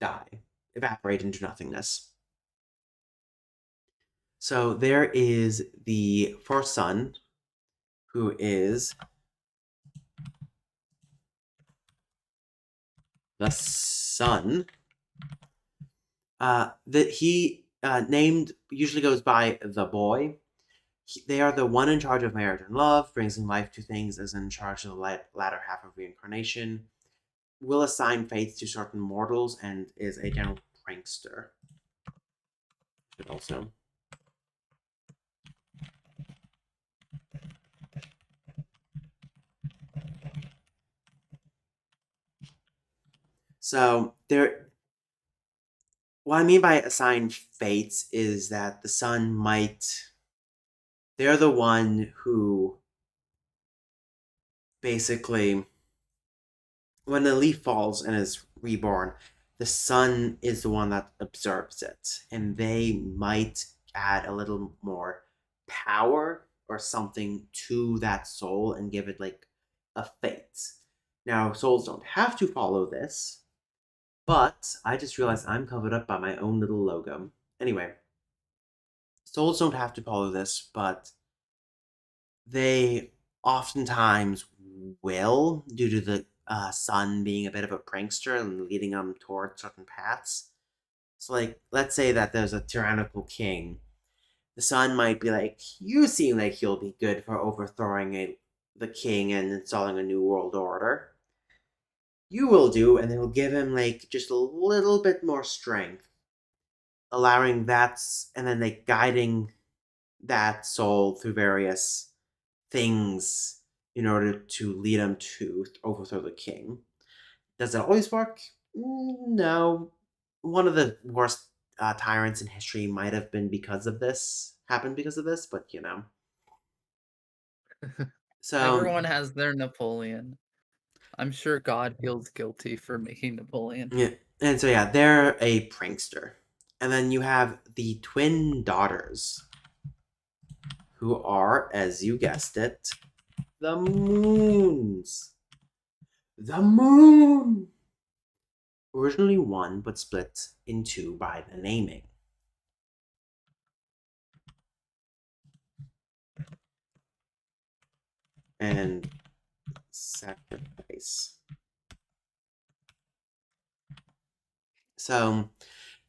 die, evaporate into nothingness. So there is the first son, who is the sun. That he named usually goes by the boy. They are the one in charge of marriage and love, brings in life to things, is in charge of the latter half of reincarnation, will assign fates to certain mortals, and is a general prankster. But also. So there what I mean by assign fates is that the sun might they're the one who basically when the leaf falls and is reborn, the sun is the one that observes it, and they might add a little more power or something to that soul and give it like a fate. Now, souls don't have to follow this, but I just realized I'm covered up by my own little logo. Anyway, souls don't have to follow this, but they oftentimes will, due to the sun being a bit of a prankster and leading them toward certain paths. So, like, let's say that there's a tyrannical king. The sun might be like, "You seem like you'll be good for overthrowing the king and installing a new world order. You will do," and they will give him like just a little bit more strength, allowing that, and then like guiding that soul through various things in order to lead him to overthrow the king. Does it always work? No. One of the worst tyrants in history might have been because of this, happened because of this, but you know. So, Everyone has their Napoleon. I'm sure God feels guilty for making Napoleon. yeah. And so, yeah, they're a prankster. And then you have the twin daughters, who are, as you guessed it, the moons. The moon! Originally one, but split in two by the naming. and sacrifice. So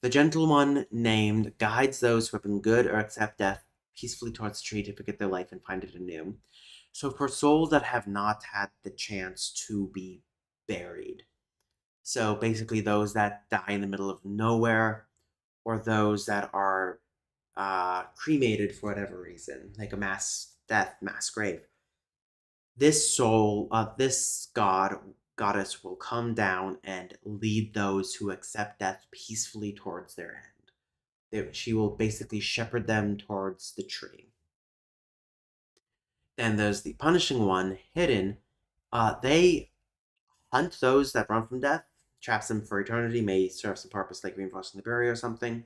the gentle one named guides those who have been good or accept death peacefully towards the tree to forget their life and find it anew. So for souls that have not had the chance to be buried, so basically those that die in the middle of nowhere, or those that are cremated for whatever reason, like a mass death, mass grave, this soul, this goddess will come down and lead those who accept death peacefully towards their end. She will basically shepherd them towards the tree. Then there's the punishing one, hidden. They hunt those that run from death, traps them for eternity, may serve some purpose like reinforcing the barrier or something.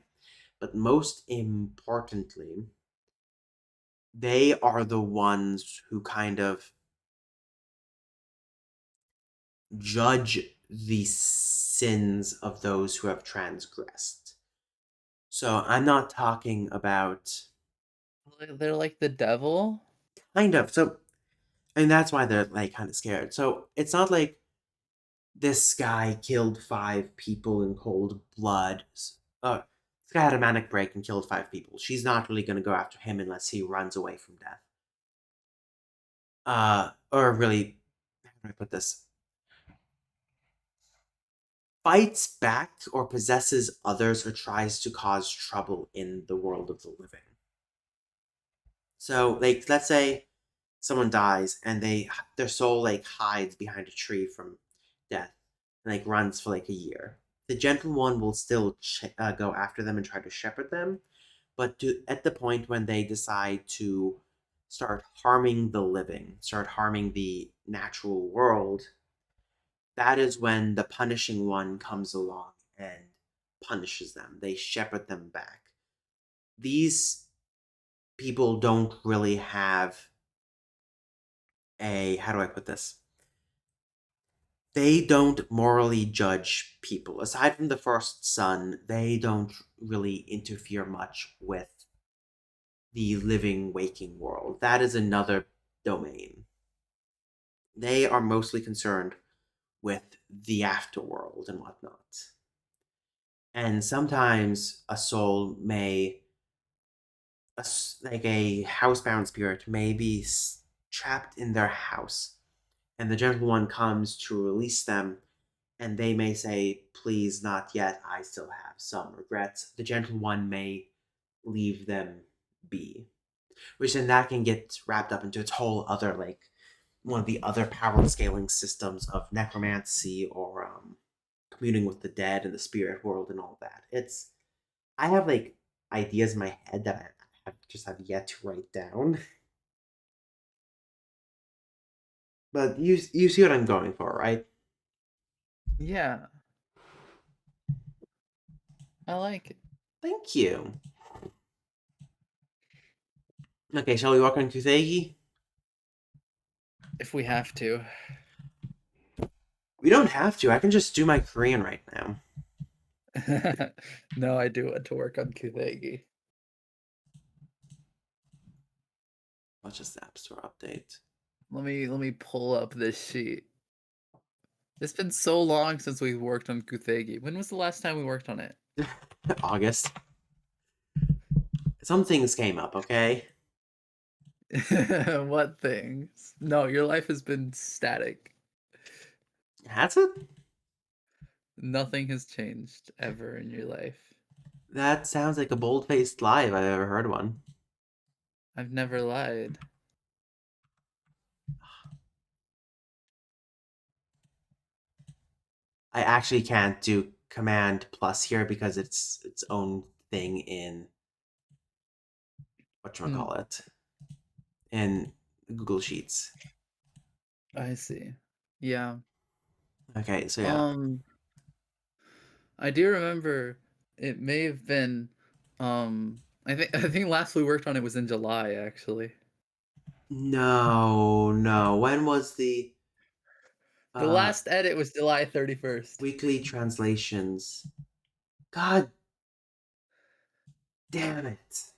But most importantly, they are the ones who kind of judge the sins of those who have transgressed. So I'm not talking about They're like the devil. kind of. So and that's why they're like kind of scared. So it's not like this guy killed 5 people in cold blood. This guy had a manic break and killed 5 people. She's not really going to go after him unless he runs away from death. Or really, how do I put this? Fights back or possesses others or tries to cause trouble in the world of the living. So, like, let's say someone dies and their soul like hides behind a tree from death and like runs for like a year. The gentle one will still go after them and try to shepherd them, but at the point when they decide to start harming the living, start harming the natural world, that is when the punishing one comes along and punishes them. They shepherd them back. These people don't really have a, how do I put this? They don't morally judge people. Aside from the first son, they don't really interfere much with the living, waking world. That is another domain. They are mostly concerned with the afterworld and whatnot. And sometimes a soul may, like a housebound spirit, may be trapped in their house, and the gentle one comes to release them, and they may say, "Please, not yet. I still have some regrets." The gentle one may leave them be, which then that can get wrapped up into its whole other like one of the other power scaling systems of necromancy or communing with the dead and the spirit world and all that. It's I have like ideas in my head that I have yet to write down, but you see what I'm going for, right? Yeah, I like Thank you. Okay, shall we walk on Kuthegi? if we have to. We don't have to. I can just do my Korean right now. No, I do want to work on Kuthegi. Let's just App Store update. Let me pull up this sheet. It's been so long since we worked on Kuthegi. When was the last time we worked on it? August. Some things came up, okay? What things? No, your life has been static. Has it? Nothing has changed ever in your life. That sounds like a bold faced lie if I've ever heard one. I've never lied. I actually can't do Command Plus here because it's its own thing in Hmm, whatchamacallit in Google Sheets. I see. Yeah. Okay, so yeah. Um, I do remember it may have been I think last we worked on it was in July actually. No, no. When was the The uh last edit was July 31st. weekly translations? God damn it.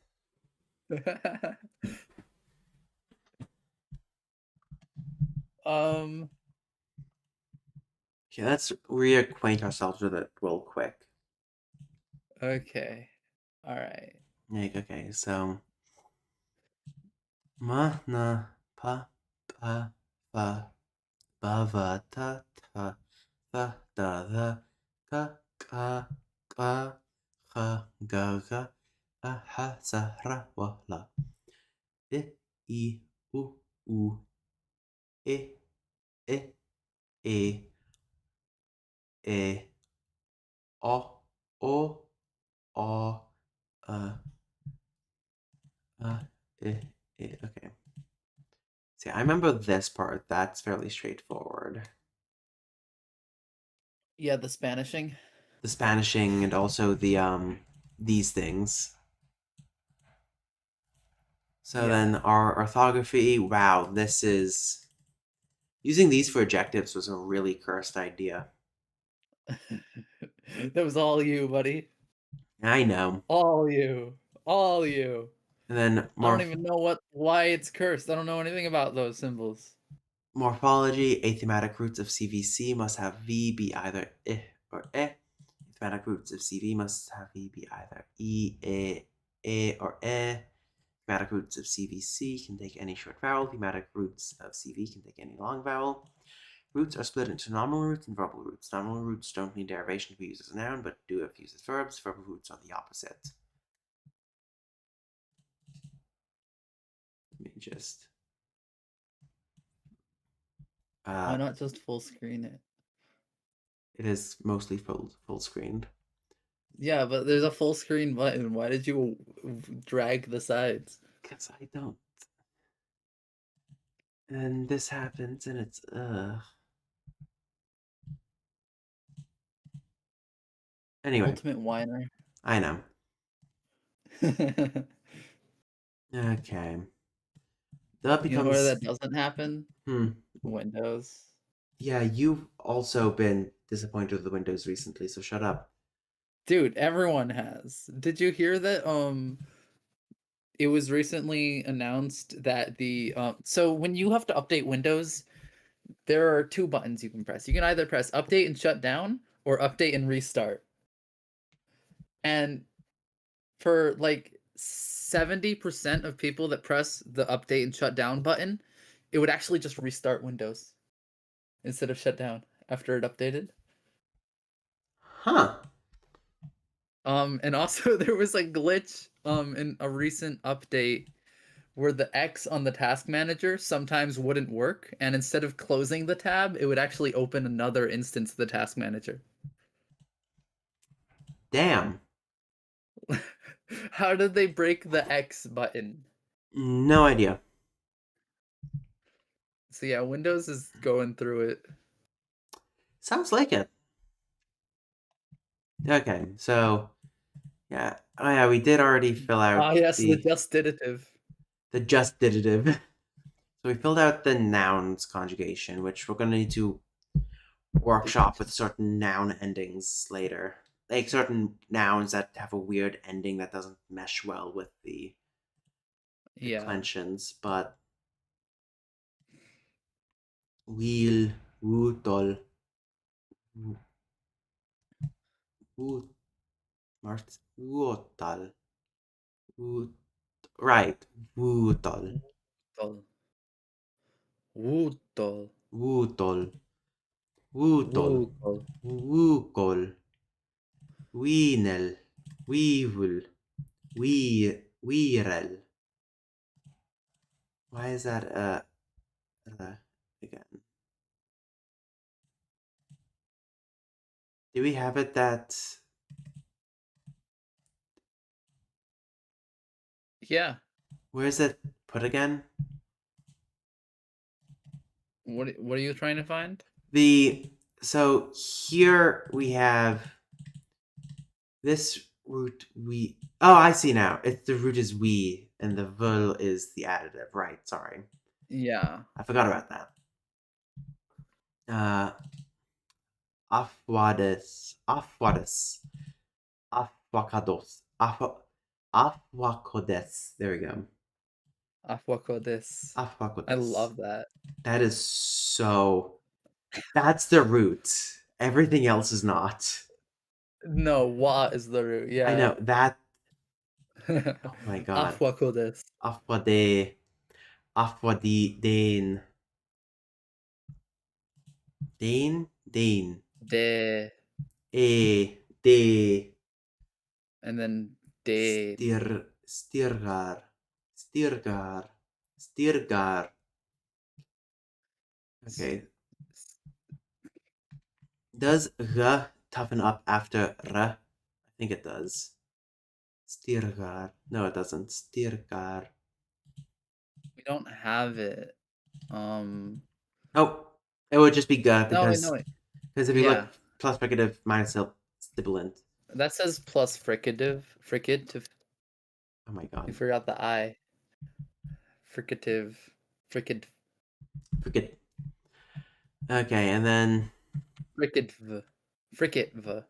Um. Okay, let's reacquaint ourselves with it real quick. Okay. All right. Like, okay, so ma na pa pa fa ba va ta ta fa da da ka ka ka ha ga ga ha sa ra wa la e I u u e e e e o o o uh uh okay. See, I remember this part. That's fairly straightforward. Yeah, the Spanishing. The Spanishing and also the these things. So Yeah. then our orthography, wow, this is using these for adjectives was a really cursed idea. That was all you, buddy. I know. All you. All you. And then I don't even know why it's cursed. I don't know anything about those symbols. morphology, athematic roots of CVC must have V be either I or E. Thematic roots of CV must have V be either E, or E. Thematic roots of CVC can take any short vowel. Thematic roots of CV can take any long vowel. Roots are split into nominal roots and verbal roots. Nominal roots don't need derivation to be used as a noun, but do if used as verbs. Verbal roots are the opposite. Let me just. Why Uh, not just full screen it? it is mostly full screened Yeah, but there's a full screen button. Why did you drag the sides? because I don't. And this happens, and it's Anyway, Ultimate whiner. I know. Okay, that You know where becomes. that doesn't happen? Hmm. Windows. Yeah, you've also been disappointed with the Windows recently, so shut up. Dude, everyone has. Did you hear that it was recently announced that the so when you have to update Windows, there are two buttons you can press. You can either press update and shut down or update and restart. And for like 70% of people that press the update and shut down button, it would actually just restart Windows instead of shut down after it updated. Huh. And also there was a glitch in a recent update where the X on the task manager sometimes wouldn't work, and instead of closing the tab, it would actually open another instance of the task manager. Damn. How did they break the X button? No idea. So yeah, Windows is going through it. Sounds like it. Okay, so yeah. Oh yeah, we did already fill out Ah, yes, the the justitive. justitive. So we filled out the nouns conjugation, which we're gonna need to workshop with certain noun endings later. Like certain nouns that have a weird ending that doesn't mesh well with the Yeah. declensions, but wheel, wootol, woot, mart, wootal, woot, right, wootol, Wootol. Wootol. wootol, wootol, Wootol. wookol, weenel, weevil, weerel. Why is that again? Do we have it that Yeah. where is it put again? What are you trying to find? The so here we have this root we oh I see now. It's the root is we and the vul is the additive. Right, sorry. Yeah. I forgot about that. Uh afwadis. Afwakados. Afwakodes. There we go. Afwakodes. I Afwakodes. love that. That is So that's the root. Everything else is not. No, wa is the root. I Yeah. know that. Oh my god. Aquacodes. Afwade. Afwadi Dane. Dane? Dane. De, De. and then de. Stirgar. Stirgar. Stirgar. S- Okay. s- Does G toughen up after R? I think it does. Stirgar. No, it doesn't. Stirgar. We don't have it. Um, Oh, it would just be G no, wait, no, wait. because if you look Yeah, plus fricative minus stipulant. that says plus fricative. Fricative. Oh my You god. forgot the I. Fricative. Fricad. Fricate. Okay, and then Fricative. Fricative.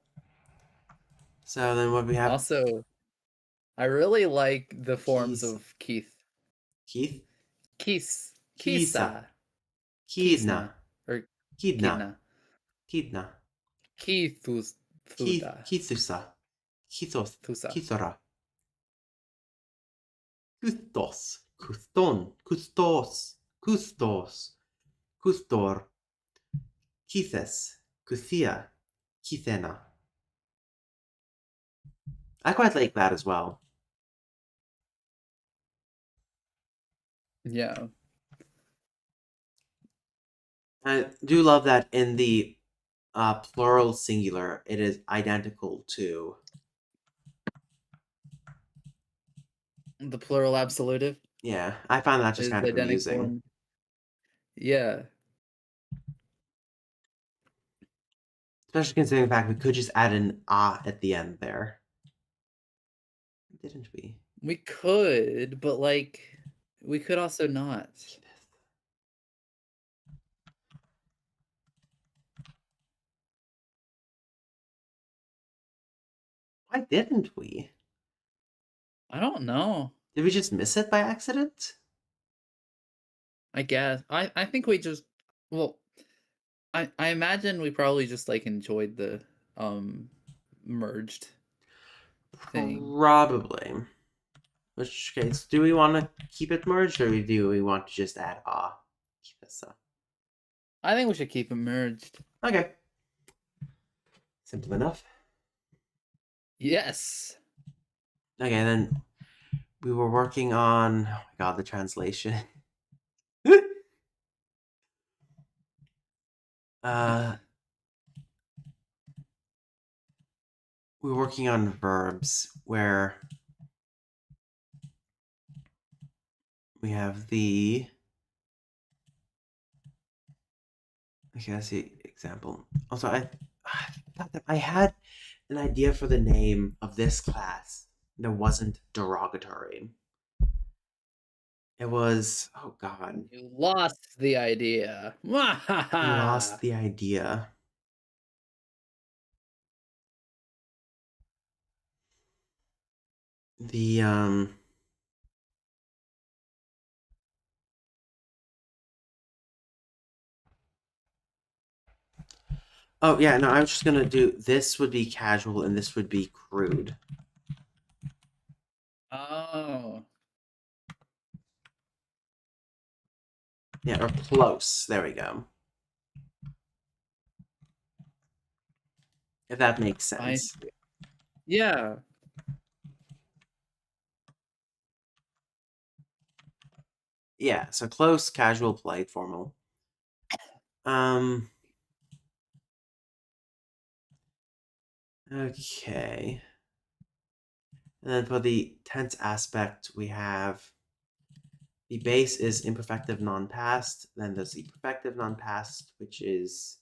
so then what we have? Also, I really like the forms Keys. of Keith. Keith. Keith. Kisa. Kisa. Kidna. Kisna. Or Kidna. Kidna. Kidna. Keithus. Thuda. Kithusa. Kithos. Thusa. Kithora. Kustos. Kuston. Kustos. Kustos. Kustor. Kithes. Kuthia. Kithena. I quite like that as well. Yeah. I do love that in the plural singular, it is identical to. The plural absolutive Yeah, I find that just is kind of identical amusing. in. Yeah. Especially considering the fact we could just add an ah at the end there. Didn't we? We could, but like we could also not. Why didn't we? I don't know. Did we just miss it by accident? I guess. I think we just well, I imagine we probably just like enjoyed the um merged thing. Probably. Which case, do we want to keep it merged or do we want to just add ah? Keep it so. I think we should keep it merged. Okay. Simple enough. Yes. Okay, then we were working on, oh my god, the translation. uh, we were working on verbs where we have the. Okay, let's see example. Also, I thought that I had an idea for the name of this class that wasn't derogatory. It was, oh god, You lost the idea. I lost Mwahaha! the idea. The oh yeah, no, I was just gonna do this would be casual and this would be crude. Oh. Yeah, or close. There we go. If that makes I sense. yeah. Yeah, so close, casual, polite, formal. Um okay. And then for the tense aspect, we have the base is imperfective non-past. Then there's the perfective non-past, which is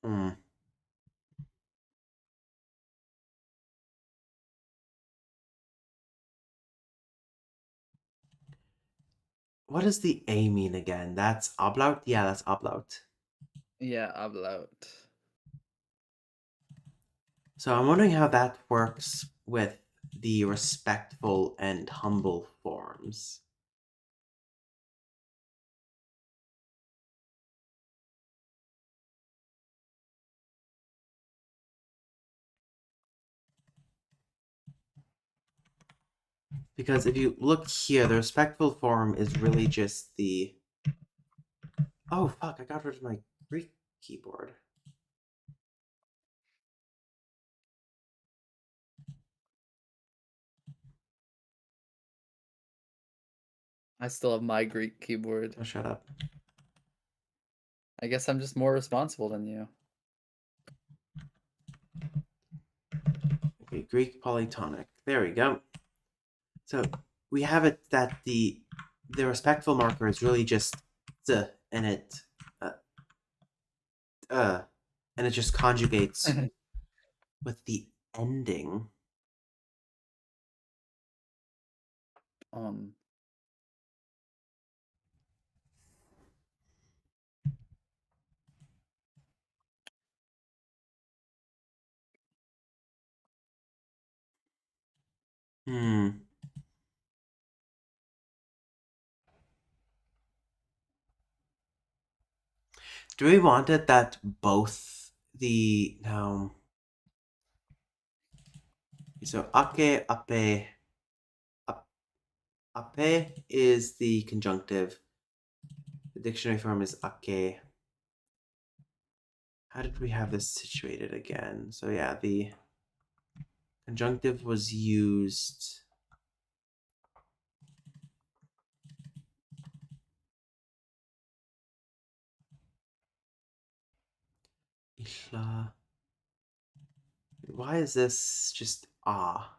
hmm, what does the A mean again? That's ablaut? Yeah, that's ablaut. Yeah, Ablaut. So I'm wondering how that works with the respectful and humble forms. Because if you look here, the respectful form is really just the. Oh, fuck, I got rid of my Greek keyboard. I still have my Greek keyboard. Oh, shut up. I guess I'm just more responsible than you. Okay, Greek polytonic. There we go. So we have it that the respectful marker is really just the uh, uh and it just conjugates with the ending. um Hmm. Do we want it that both the no? So ake ape ape is the conjunctive. The dictionary form is ake. How did we have this situated again? So yeah, the conjunctive was used. Isla. Why is this just ah?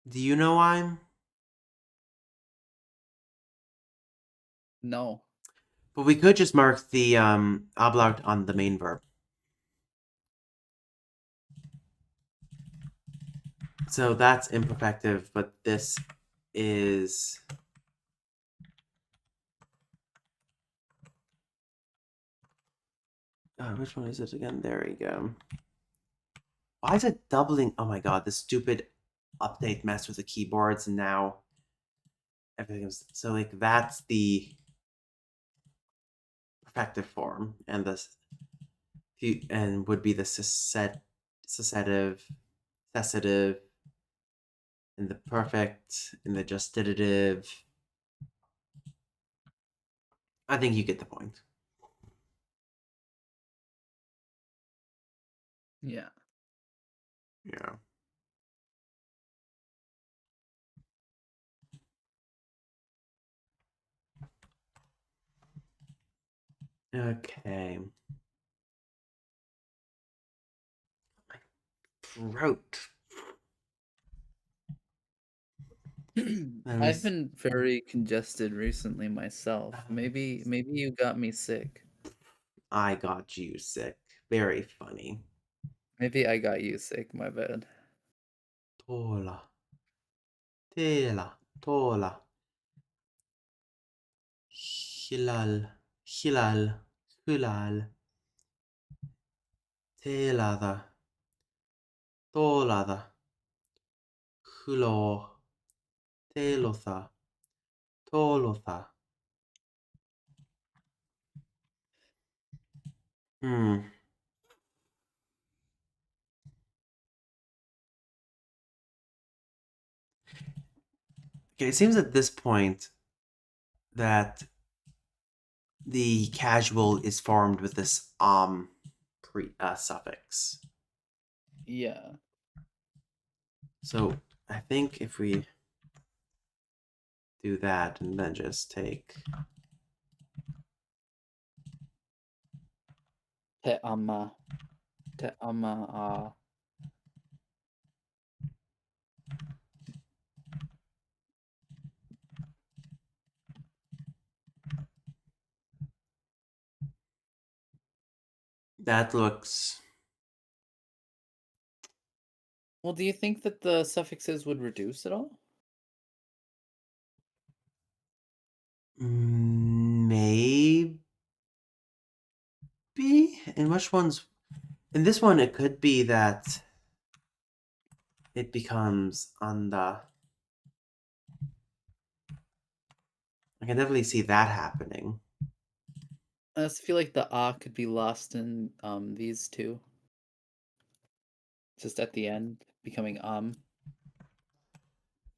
Do you know why? no. But we could just mark the ablaut on the main verb. So that's imperfective, but this is. Which one is it again? There we go. Why is it doubling? Oh my god, this stupid update messed with the keyboards, and now everything is. So, like, that's the perfective form, and and would be the cessative, cessative, in the perfect, in the justitive. I think you get the point. Yeah. Yeah. Okay. Throat. I've been very congested recently myself. Maybe you got me sick. I got you sick. Very funny. Maybe I got you sick, my bad. Tola. Tela. Tola. Hilal. Hilal. Hulal. Telada. Tolada. Hulo. Telotha. Tolotha. Hmm. Okay, it seems at this point that the casual is formed with this suffix. Yeah. So I think if we do that and then just take Te ama. Te ama. that looks Well, do you think that the suffixes would reduce at all? maybe in which ones? In this one, it could be that it becomes anda. I can definitely see that happening. I just feel like the ah could be lost in these two, just at the end, becoming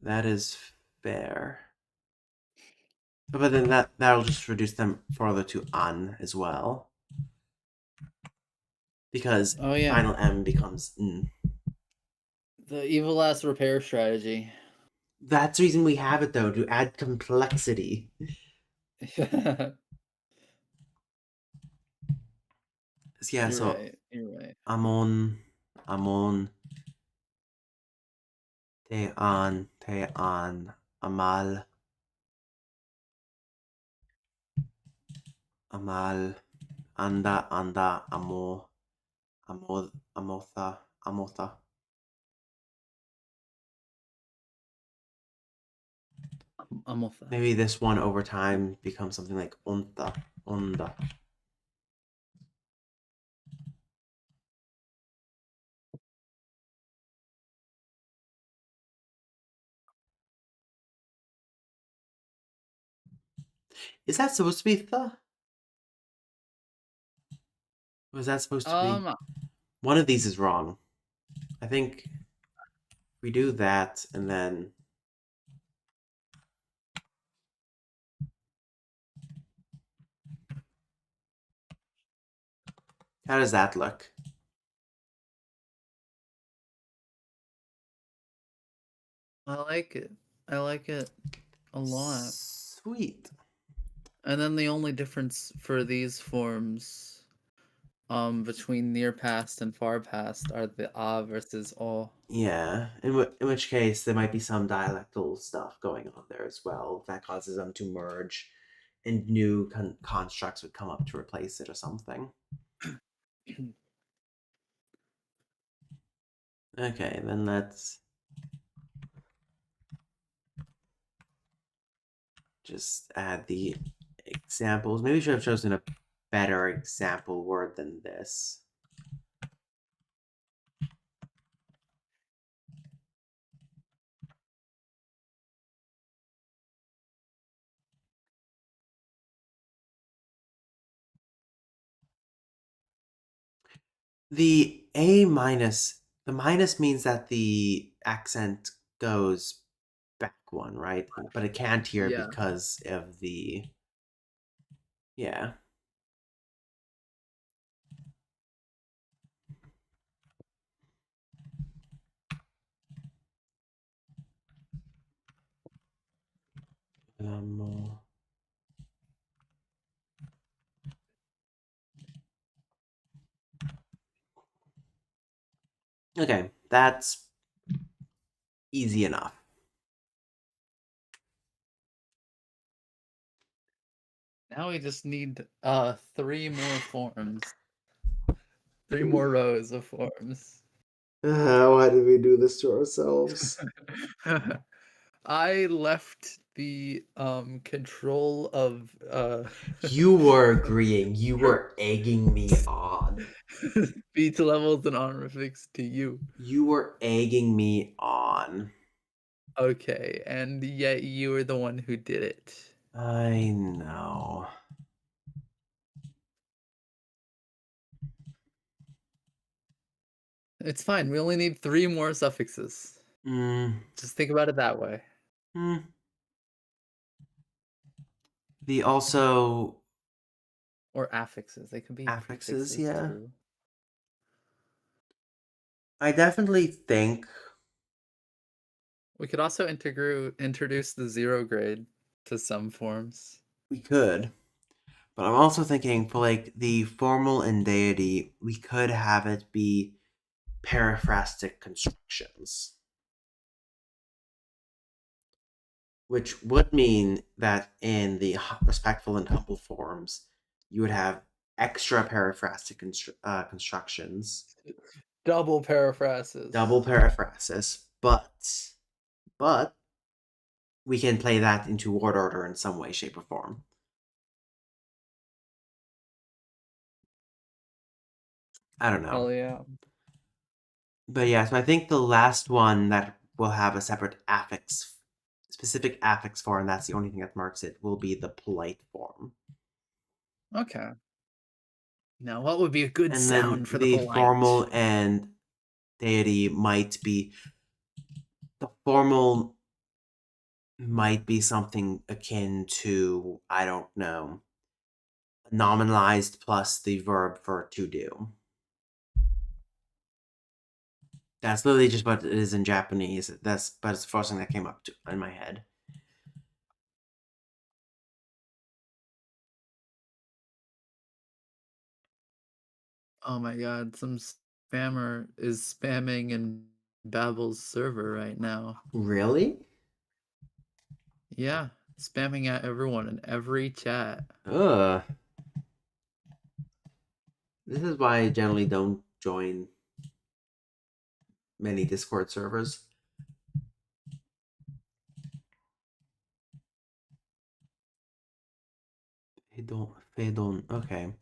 That is fair. But then that'll just reduce them further to an as well. Because Oh yeah, final M becomes n. the evil last repair strategy. That's the reason we have it though, to add complexity. Yeah, You're so right. You're right. amon, amon, te an, amal, amal, anda, anda, amo, amotha, amotha. I'm with that. Maybe this one over time becomes something like onta, onda. Is that supposed to be the? Or is that supposed to be? Um, One of these is wrong. I think we do that and then how does that look? I like it. I like it a lot. Sweet. And then the only difference for these forms, between near past and far past are the versus o. Yeah. In which case, there might be some dialectal stuff going on there as well that causes them to merge, and new constructs would come up to replace it or something. Okay, then let's just add the examples. Maybe we should have chosen a better example word than this. The A minus, the minus means that the accent goes back one, right? But it can't here Yeah. because of the, yeah. Um, okay, that's easy enough. Now we just need three more forms. Three more rows of forms. Why did we do this to ourselves? I left the control of You were agreeing. You were egging me on. speech levels and honorifics to you. You were egging me on. Okay, and yet you were the one who did it. I know. It's fine. We only need three more suffixes. Mm, Just think about it that way. mm. The also Or affixes. They could be affixes, prefixes yeah. too. I definitely think We could also introduce the zero grade to some forms. we could. But I'm also thinking for like the formal and deity, we could have it be periphrastic constructions, which would mean that in the respectful and humble forms, you would have extra periphrastic constructions, Double paraphrases. double periphrasis, but we can play that into word order in some way, shape, or form. I don't know. Hell yeah. But yeah, so I think the last one that will have a separate affix, specific affix for, and that's the only thing that marks it, will be the polite form. Okay. Now, what would be a good And then sound for the the polite? formal and deity might be the formal might be something akin to, I don't know, nominalized plus the verb for to do. That's literally just what it is in Japanese. But it's the first thing that came up in my head. Oh my god, some spammer is spamming in Babbel's server right now. Really? Yeah, spamming at everyone in every chat. Ugh. This is why I generally don't join many Discord servers. They don't. Okay.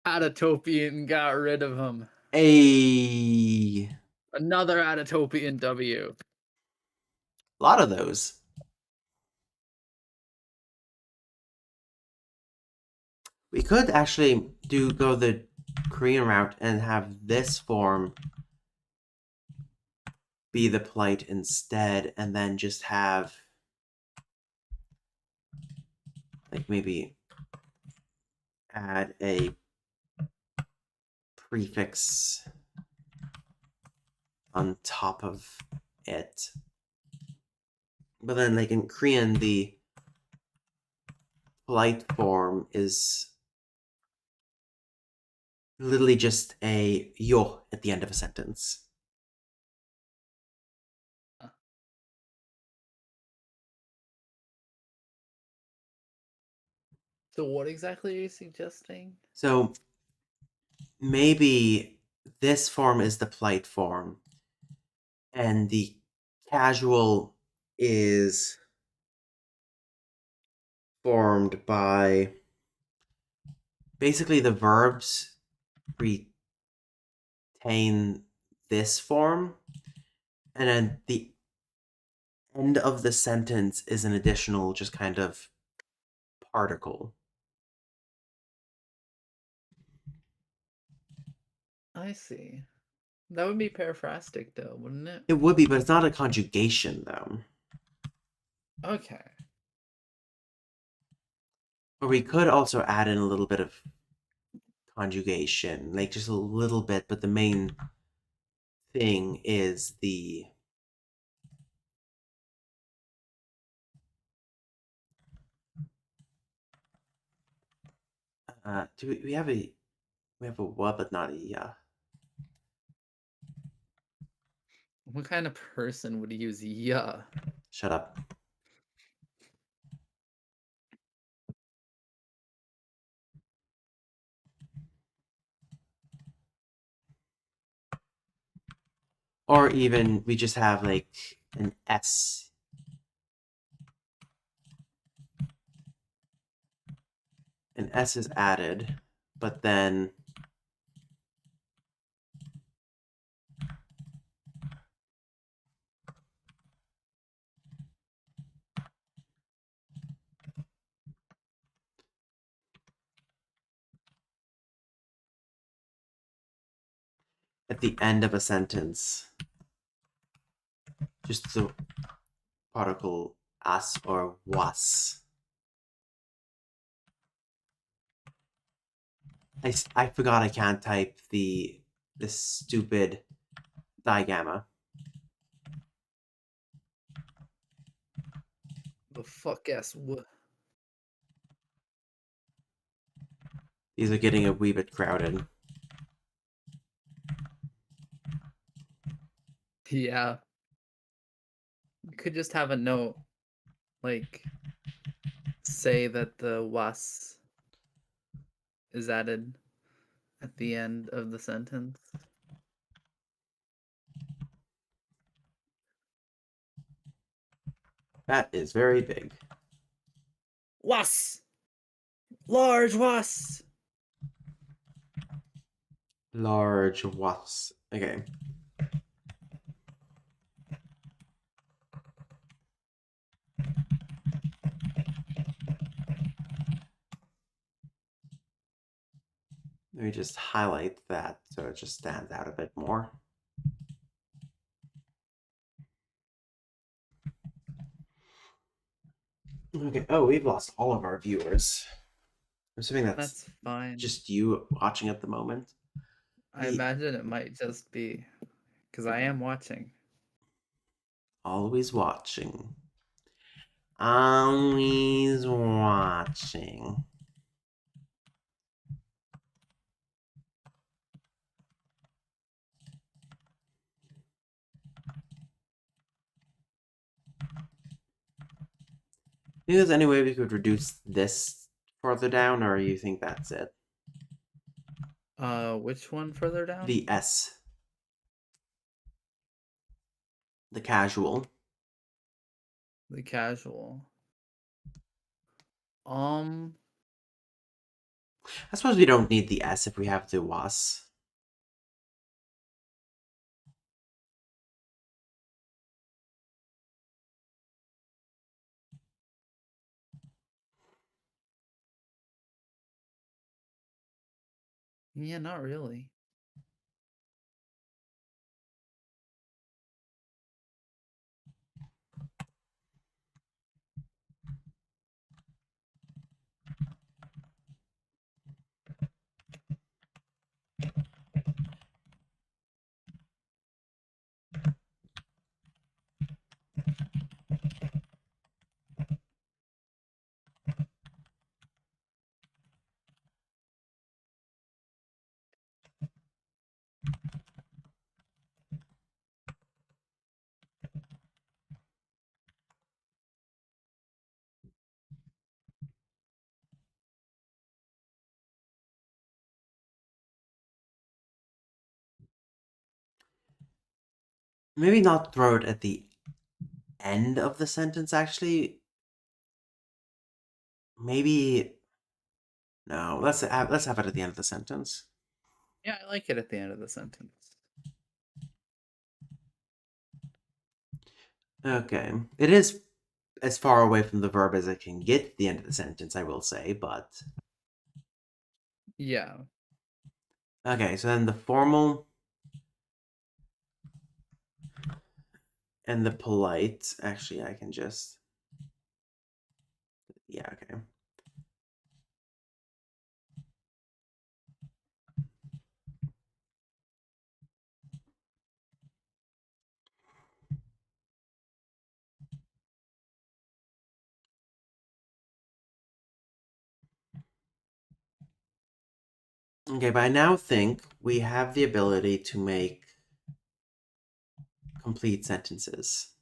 Adatopian got rid of him. A Another Adatopian W. lot of those. We could actually go the Korean route and have this form be the polite instead, and then just have like maybe add a prefix on top of it. But then, like in Korean, the polite form is literally just a yo at the end of a sentence. So what exactly are you suggesting? So maybe this form is the polite form, and the casual is formed by basically the verbs retain this form, and then the end of the sentence is an additional, just kind of particle. I see. That would be paraphrastic though, wouldn't it? It would be, but it's not a conjugation, though. Okay. Or we could also add in a little bit of conjugation, like just a little bit, but the main thing is the do we have a what but not a yeah. What kind of person would use yeah? Shut up. Or even we just have like an S. An S is added, but then at the end of a sentence, just the particle as or was. I forgot I can't type the stupid digamma. The fuck yes. These are getting a wee bit crowded. Yeah. You could just have a note like say that the was is added at the end of the sentence. That is very big. Was. Large was. Large was. Okay. Let me just highlight that so it just stands out a bit more. Okay. Oh, we've lost all of our viewers. I'm assuming that's That's fine. just you watching at the moment. I Hey, imagine it might just be because I am watching. always watching. Always watching. Think there's any way we could reduce this further down, or you think that's it? Which one further down? The S, the casual. The casual. Um, I suppose we don't need the S if we have the was. yeah, not really. Maybe not throw it at the end of the sentence, actually. Maybe. No, let's have it at the end of the sentence. Yeah, I like it at the end of the sentence. Okay. It is as far away from the verb as it can get at the end of the sentence, I will say, but. Yeah. Okay, so then the formal and the polite. Actually, I can just. Yeah, okay. Okay, but I now think we have the ability to make complete sentences.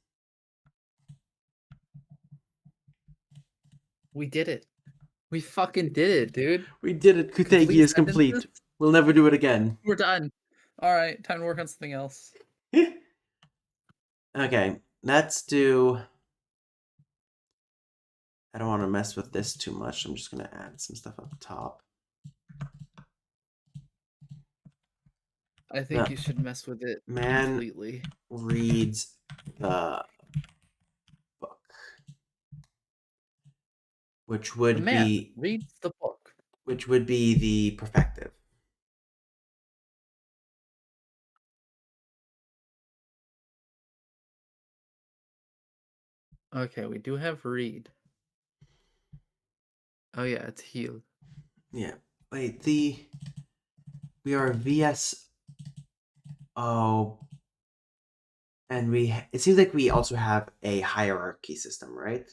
We did it. We fucking did it, dude. We did it. Kutegi Complete is sentences? complete. We'll never do it again. We're done. All right, time to work on something else. Okay, let's do. I don't want to mess with this too much. I'm just going to add some stuff up top. I think The you should mess with it man completely. reads the book, which The would man be reads the book. the perfective. Okay, we do have read. Oh yeah, it's healed. Yeah. Wait, we are VSO, and it seems like we also have a hierarchy system, right?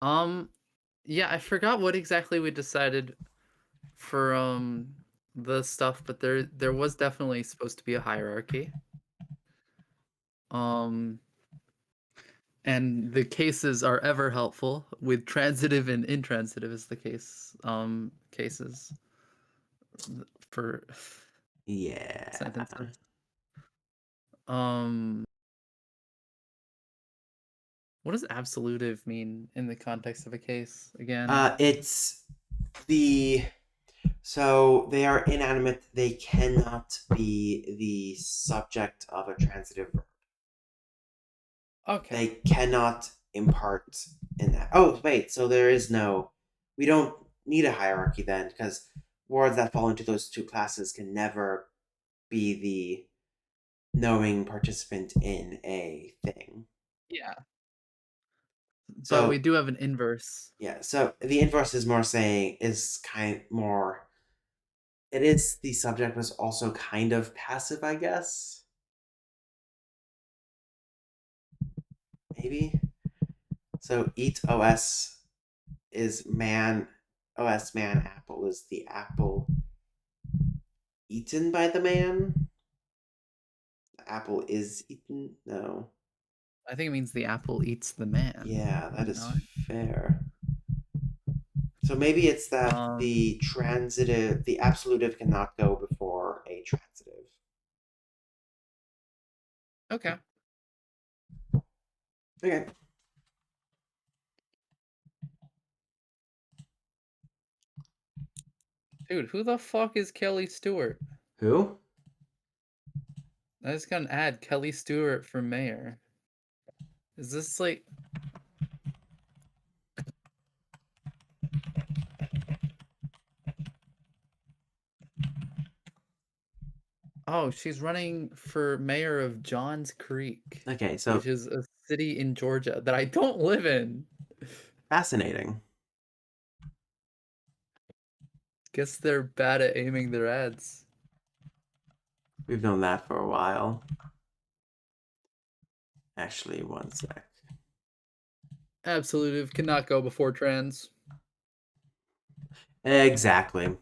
Um, yeah, I forgot what exactly we decided for the stuff, but there was definitely supposed to be a hierarchy. Um, and the cases are ever helpful with transitive and intransitive is the case cases for Yeah. sentences. Um What does absolutive mean in the context of a case again? It's the so they are inanimate. They cannot be the subject of a transitive verb. Okay. They cannot impart in that. Oh, wait. So there is no. We don't need a hierarchy then, because words that fall into those two classes can never be the knowing participant in a thing. Yeah. But we So do have an inverse. yeah. So the inverse is more saying is kind more. It is the subject was also kind of passive, I guess. Maybe. So eat os is man. Os man apple is the apple eaten by the man. The apple is eaten. No. I think it means the apple eats the man. Yeah, Does that it is not? fair. So maybe it's that Um. the transitive, the absolutive cannot go before a transitive. Okay. Okay. Dude, who the fuck is Kelly Stewart? Who? I just got an ad. Kelly Stewart for mayor. Is this like? Oh, she's running for mayor of Johns Creek, Okay, which so is a city in Georgia that I don't live in. fascinating. Guess they're bad at aiming their ads. We've known that for a while. Actually, one sec. Absolutive cannot go before trans. Exactly.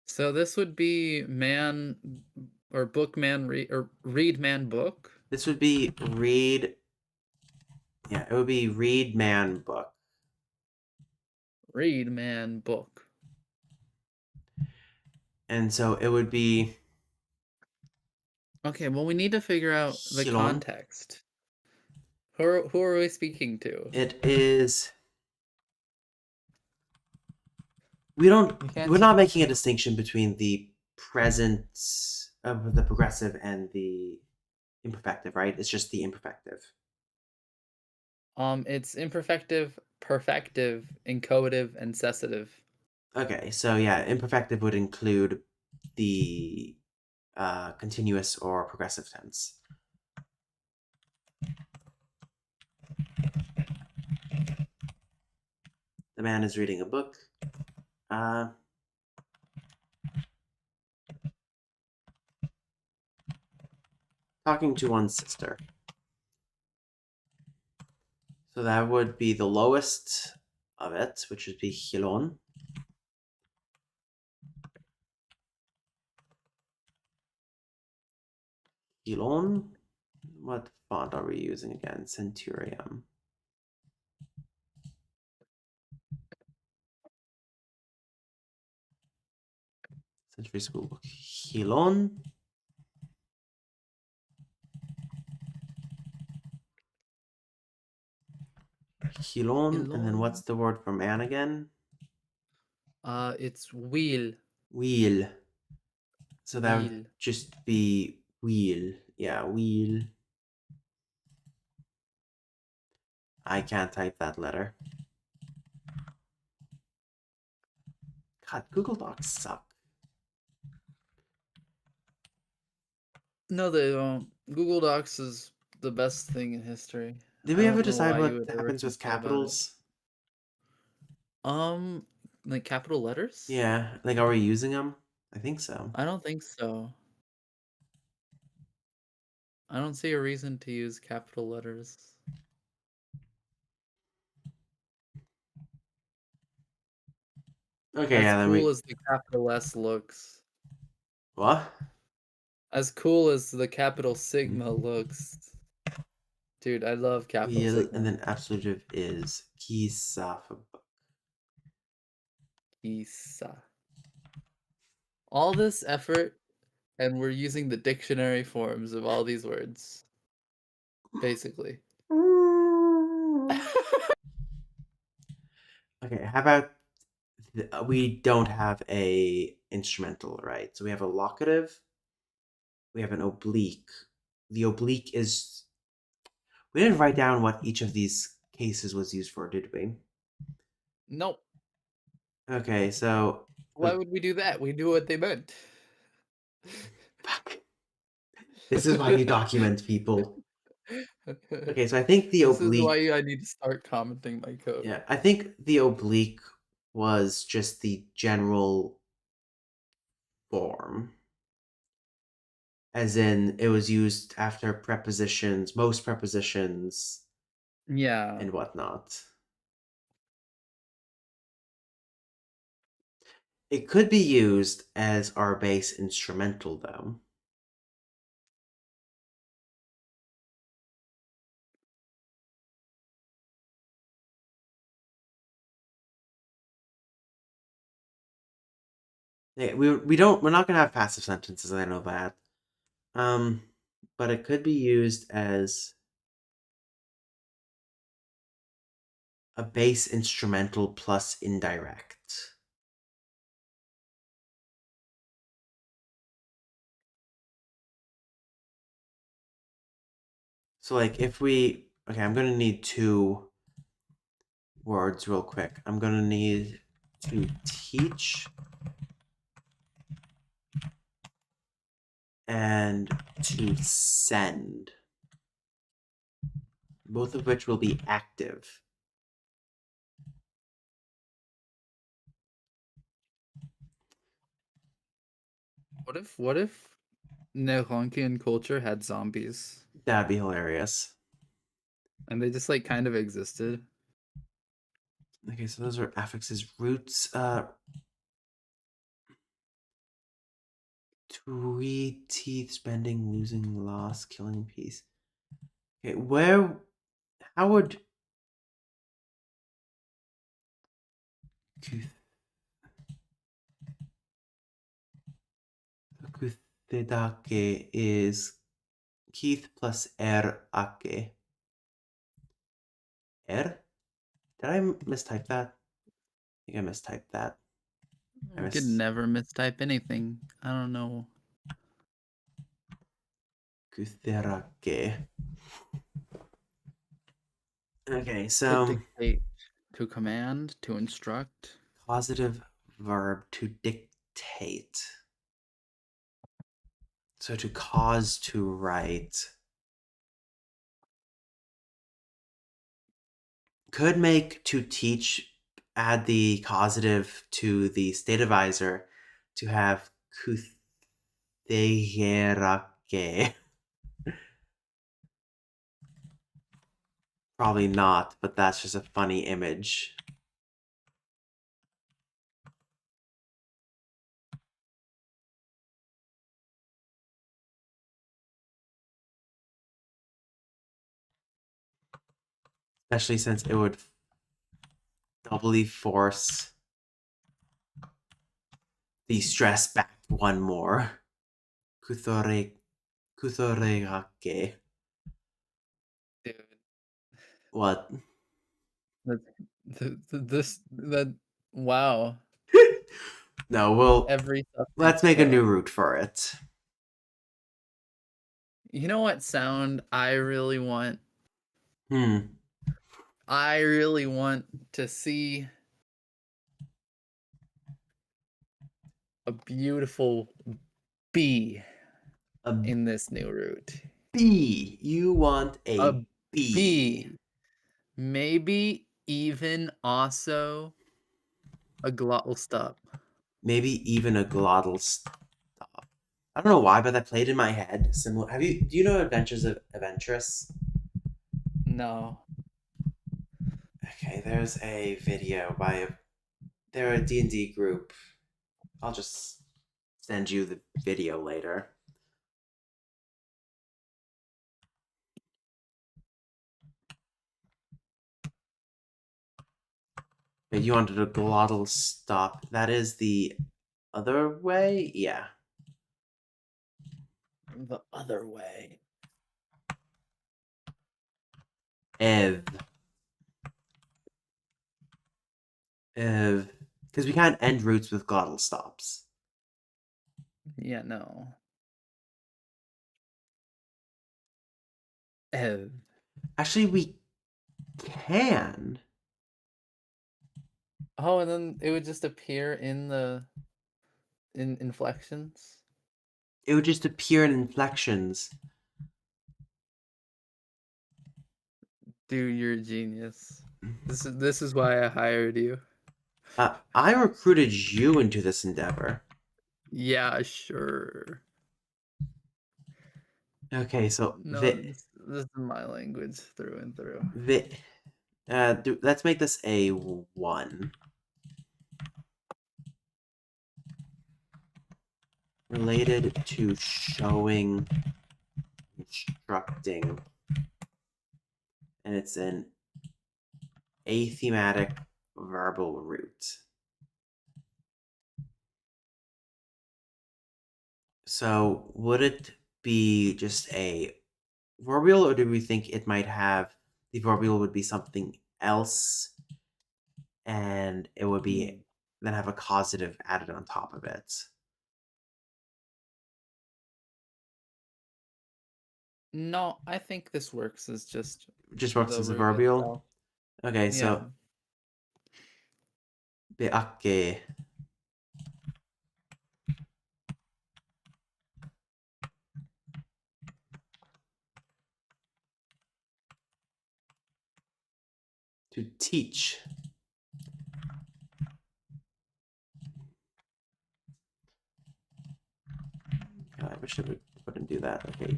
So this would be man or book man read or read man book. This would be read. Yeah, it would be read man book. Read man book. And so it would be Okay, well we need to figure out the Hilon. context. Who are we speaking to? It is. We don't. We We're can't. not making a distinction between the present of the progressive and the imperfective, right? It's just the imperfective. It's imperfective, perfective, inchoative, and cessative. Okay, so yeah, imperfective would include the continuous or progressive tense. The man is reading a book. Uh, Talking to one's sister. So that would be the lowest of it, which would be Hilon. Hilon. What font are we using again? Centurion. Century School book. Hilon. Hilon. And then what's Elon. the word for man again? It's wheel. Wheel. So that would Wheel. just be wheel. Yeah, wheel. I can't type that letter. God, Google Docs suck. No, they don't. Google Docs is the best thing in history. Did I we ever don't know decide why you what would ever happens with complain about it. capitals? Um, like capital letters? Yeah, like are we using them? I think so. I don't think so. I don't see a reason to use capital letters. Okay, As yeah, then cool we. as the capital S looks. What? As cool as the capital Sigma looks. Dude, I love capital Wheel, and Sigma. then absolutive is kisa for book. Isa. All this effort And we're using the dictionary forms of all these words, basically. Okay, how about we don't have a instrumental, right? So we have a locative, we have an oblique. The oblique is we didn't write down what each of these cases was used for, did we? Nope. Okay, so Why would we do that? We knew what they meant. fuck. This is why you document people. Okay, so I think the This is oblique. why I need to start commenting my code. Yeah, I think the oblique was just the general form, as in it was used after prepositions, most prepositions, Yeah. and whatnot. It could be used as our base instrumental, though. Yeah, we're not gonna have passive sentences. I know that. Um, but it could be used as a base instrumental plus indirect. So like if we okay, I'm gonna need two words real quick. I'm gonna need to teach and to send, both of which will be active. What if Nehonkian culture had zombies That'd be hilarious. and they just like kind of existed? Okay, so those are affixes. Roots, three teeth, spending, losing, loss, killing, peace. Okay, how would Kuthedake is Keith plus ake. Er? Did I mistype that? I think I mistyped that. I You could miss never mistype anything. I don't know. Kutherake. Okay, To so dictate, to command, to instruct. causative verb to dictate. So to cause to write. Could make to teach, add the causative to the stativizer to have kuthegerake. Probably not, but that's just a funny image. Especially since it would doubly force the stress back one more. Kuthore Kuthorehake. Dude, What? that, this that wow. No, well, Every let's suffix make a new there. route for it. You know what sound I really want? Hmm. I really want to see a beautiful bee A in this new route. bee. You want A a bee. bee. Maybe even also a glottal stop. Maybe even a glottal stop. I don't know why, but that played in my head. Similar. Do you know Adventures of Adventurous? No. Okay, there's a video by they're a D&D group. I'll just send you the video later. You wanted a glottal stop. That is the other way? Yeah. The other way. Ev. Ev. Because we can't end roots with glottal stops. Yeah, no. Ev. Actually, we can. Oh, and then it would just appear in the in inflections. It would just appear in inflections. Dude, you're a genius. This is why I hired you. I recruited you into this endeavor. Yeah, sure. Okay, so No, this is my language through and through. let's make this a 1. Related to showing, instructing, and it's an athematic verbal root. So would it be just a verbial, or do we think it might have the verbial would be something else, and it would be then have a causative added on top of it? No, I think this works as just Just works the as a root verbial. itself. Okay, Yeah. so beake, to teach. God, I wish I wouldn't do that. Okay,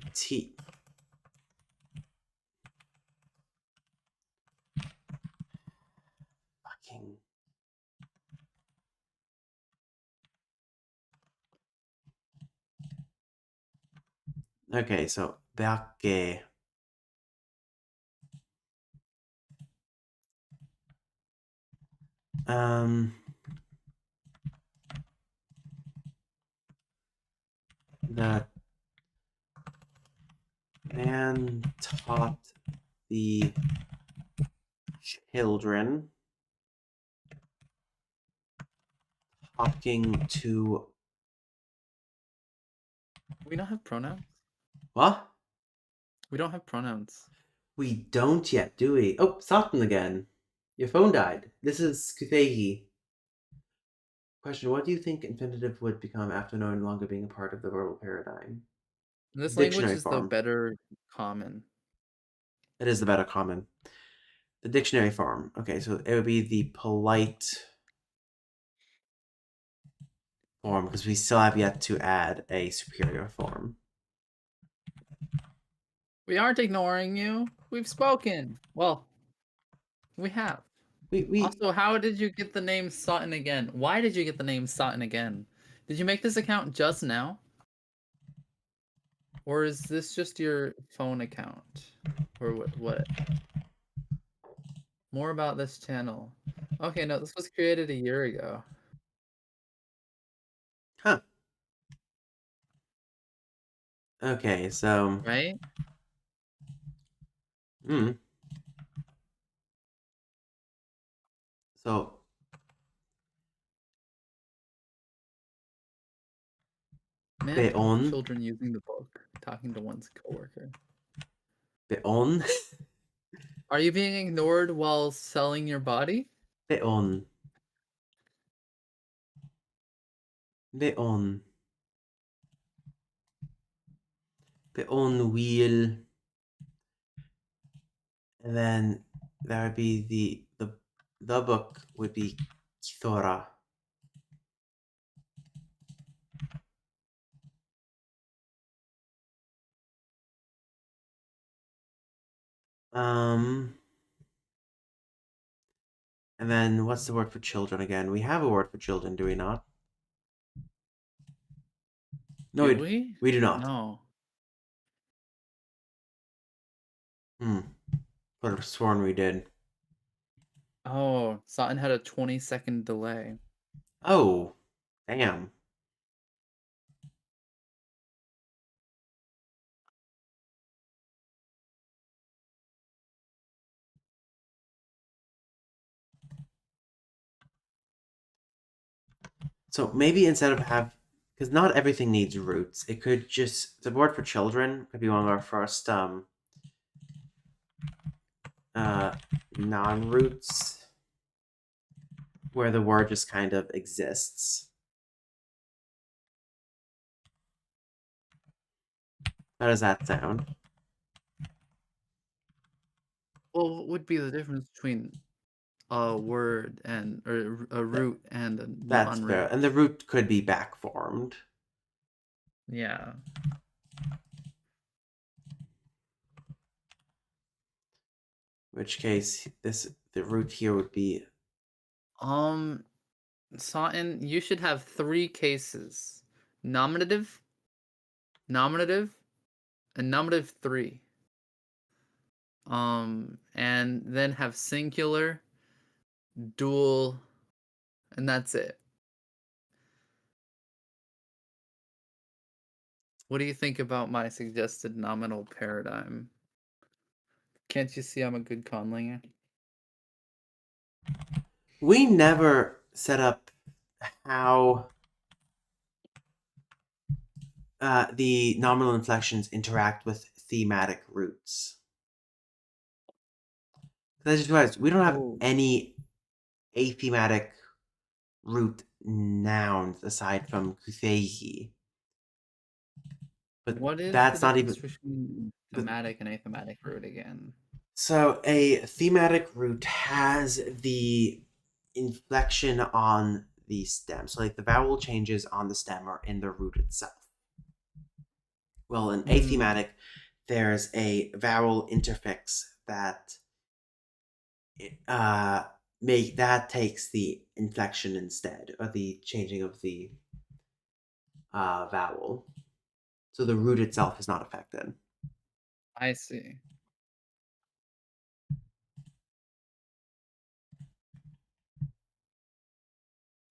fucking. Okay, so beake. Um, the man taught the children talking to We don't have pronouns. what? We don't have pronouns. We don't yet, do we? Oh, Sutton again. Your phone died. This is Kuthegi. Question: what do you think infinitive would become after no longer being a part of the verbal paradigm? This language Dictionary is the form. better common. It is the better common. The dictionary form. Okay, so it would be the polite form because we still have yet to add a superior form. We aren't ignoring you. We've spoken. Well, we have. We Also, how did you get the name Sutton again? Why did you get the name Sutton again? Did you make this account just now? Or is this just your phone account? Or what? More about this channel. Okay, no, this was created a year ago, huh. Okay, so right? mm, so Man of beon children using the book, talking to one's coworker. beon Are you being ignored while selling your body? beon beon beon wheel, and then that would be the book would be Kithora. Um, and then what's the word for children again? We have a word for children, do we not? No, Do we? we do not. No. Hmm. Would have sworn we did. Oh, Sutton had a 20-second delay. Oh, damn. So maybe instead of have, because not everything needs roots, it could just, the word for children could be one of our first uh, non-roots where the word just kind of exists. How does that sound? Well, what would be the difference between a word and or a That, root and a that's fair. non-root? And the root could be back formed, Yeah. in which case the root here would be Um, Sawin, you should have three cases: nominative, nominative, and nominative three. And then have singular, dual, and that's it. What do you think about my suggested nominal paradigm? Can't you see I'm a good conlanger? we never set up how the nominal inflections interact with thematic roots. I just realized we don't have Oh, any athematic root nouns aside from kuthei. But what is the that's not difference even. between But thematic and athematic root again? so a thematic root has the inflection on the stem. So like the vowel changes on the stem or in the root itself. Well, in Hmm, athematic, there's a vowel interfix that uh make that takes the inflection instead, or the changing of the vowel. So the root itself is not affected. I see.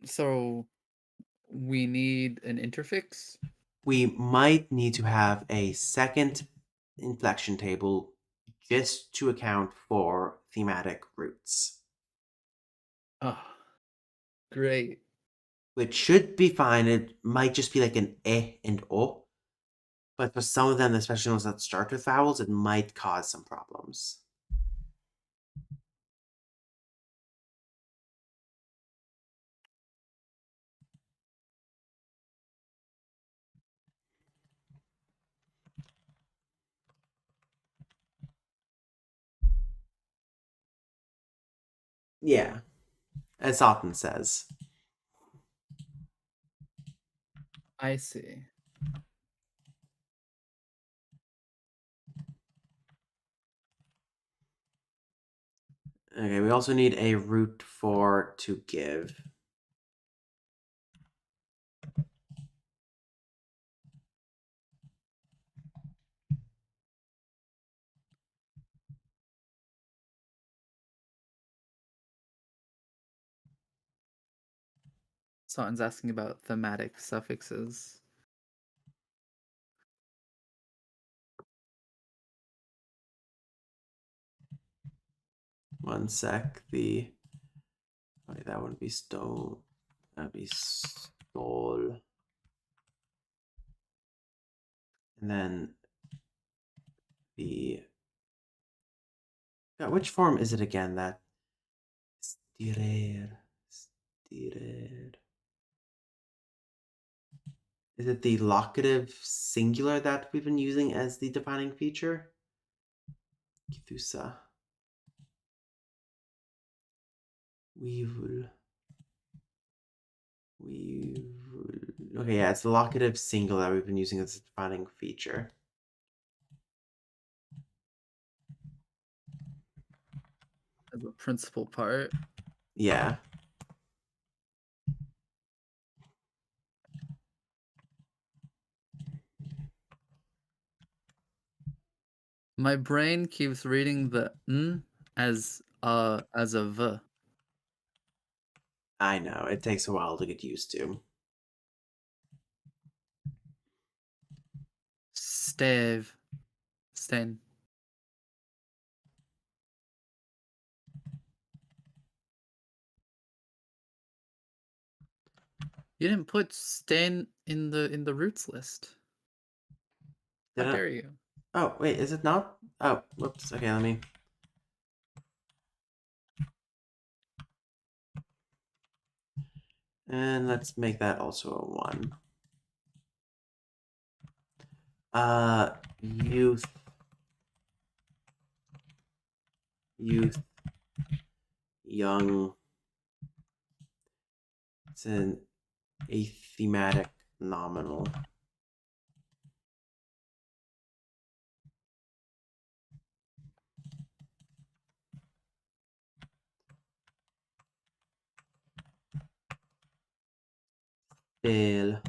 So we need an interfix? We might need to have a second inflection table just to account for thematic roots, Oh, great. which should be fine. It might just be like an e and o, but for some of them, especially ones that start with vowels, it might cause some problems. Yeah, as Otten says. I see. Okay, we also need a root for to give. Someone's asking about thematic suffixes. One sec. The wait, that wouldn't be stone. That'd be stole. And then the yeah, which form is it again? That stirer, stirer. Is it the locative singular that we've been using as the defining feature? Kithusa. Weevil. Weevil. Okay, yeah, it's the locative singular that we've been using as a defining feature. As a principal part. Yeah. My brain keeps reading the n as a v. I know. It takes a while to get used to. Stave. Stain. You didn't put Stan in the roots list. How Did I? dare you? Oh, wait, is it not? Oh, whoops. Okay, let me. And let's make that also a 1. Youth, youth, young. It's an a thematic nominal. Still.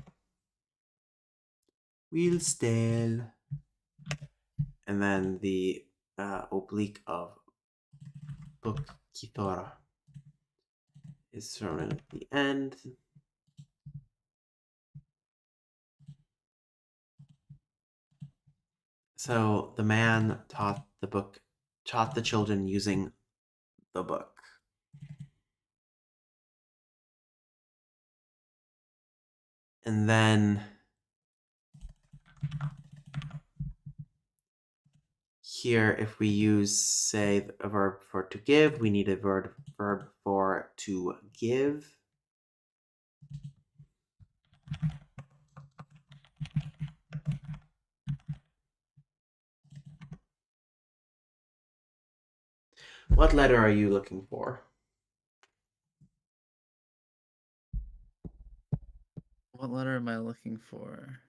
Will still. And then the oblique of book Kitora is thrown in at the end. So the man taught the children using the book. And then here, if we use, say, a verb for to give, we need a verb for to give. What letter are you looking for? What letter am I looking for?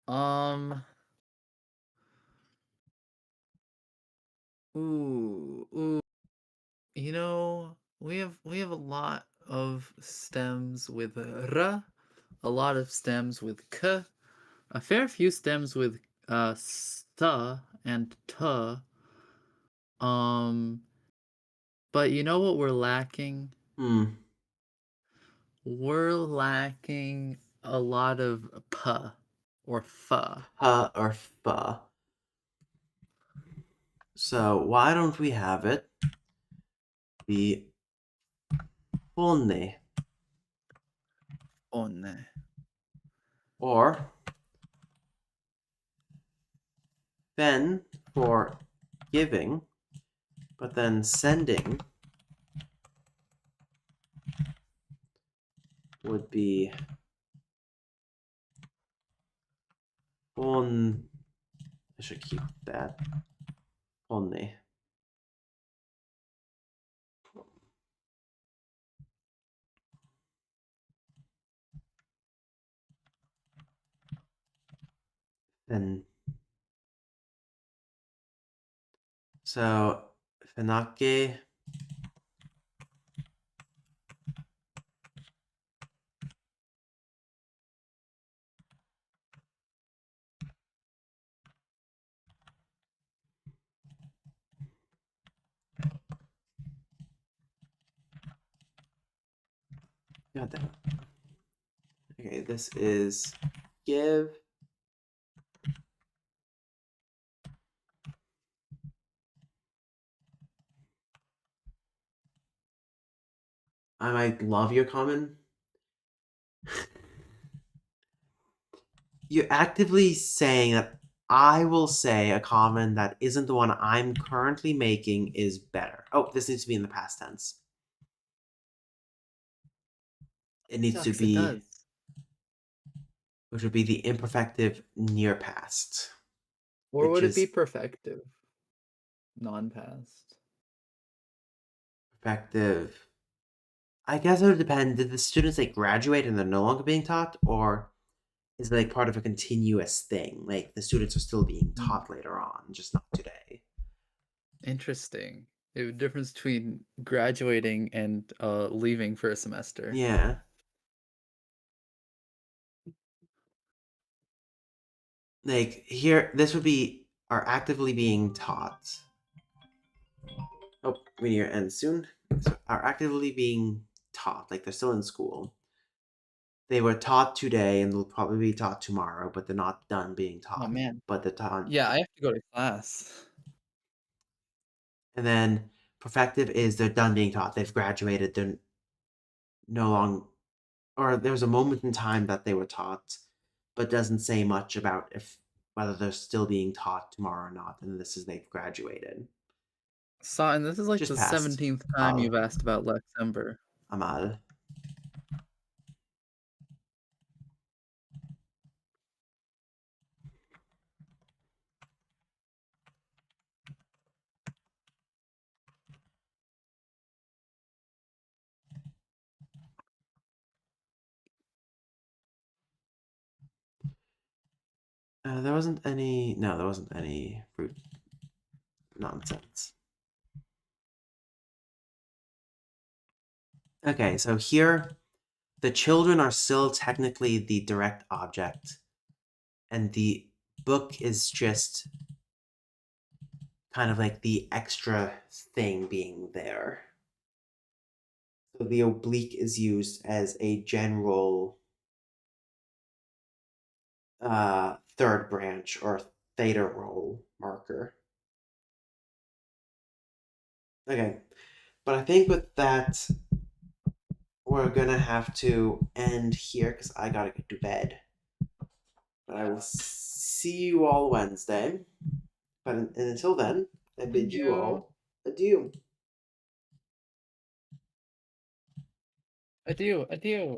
Um. Ooh. We have a lot of stems with r, a lot of stems with k, a fair few stems with sta and t. Um, but you know what we're lacking? Hmm. We're lacking a lot of p or f. Ha or fa. So why don't we have it be onne? Onne. Or then for giving, but then sending would be on. I should keep that onne. Then so fenake. God damn it. Okay, this is give. I might love your comment. You're actively saying that I will say a comment that isn't the one I'm currently making is better. Oh, this needs to be in the past tense. It needs to Shucks, it be, does. which would be the imperfective near past, Or which would it be is perfective? Non-past. perfective. I guess it would depend. Did the students like graduate and they're no longer being taught, or is it like part of a continuous thing? Like the students are still being Hmm. taught later on, just not today. Interesting. The difference between graduating and leaving for a semester. Yeah. Like here, this would be are actively being taught. Oh, we need to end soon. So are actively being taught, like they're still in school. They were taught today and they'll probably be taught tomorrow, but they're not done being Oh taught. man. But the time, Yeah, I have to go to class. and then perfective is they're done being taught. They've graduated. They're no long. or there was a moment in time that they were taught, but doesn't say much about if whether they're still being taught tomorrow or not. And this is they've graduated, And this is like just the past 17th time Al you've asked about Luxembourg. Amal. There wasn't any. No, there wasn't any fruit nonsense. Okay, so here the children are still technically the direct object, and the book is just kind of like the extra thing being there. So the oblique is used as a general third branch or theta role marker. Okay, but I think with that, we're gonna have to end here because I gotta get to bed. But I will see you all Wednesday. But until then, I Thank bid you you. all adieu. Adieu, adieu.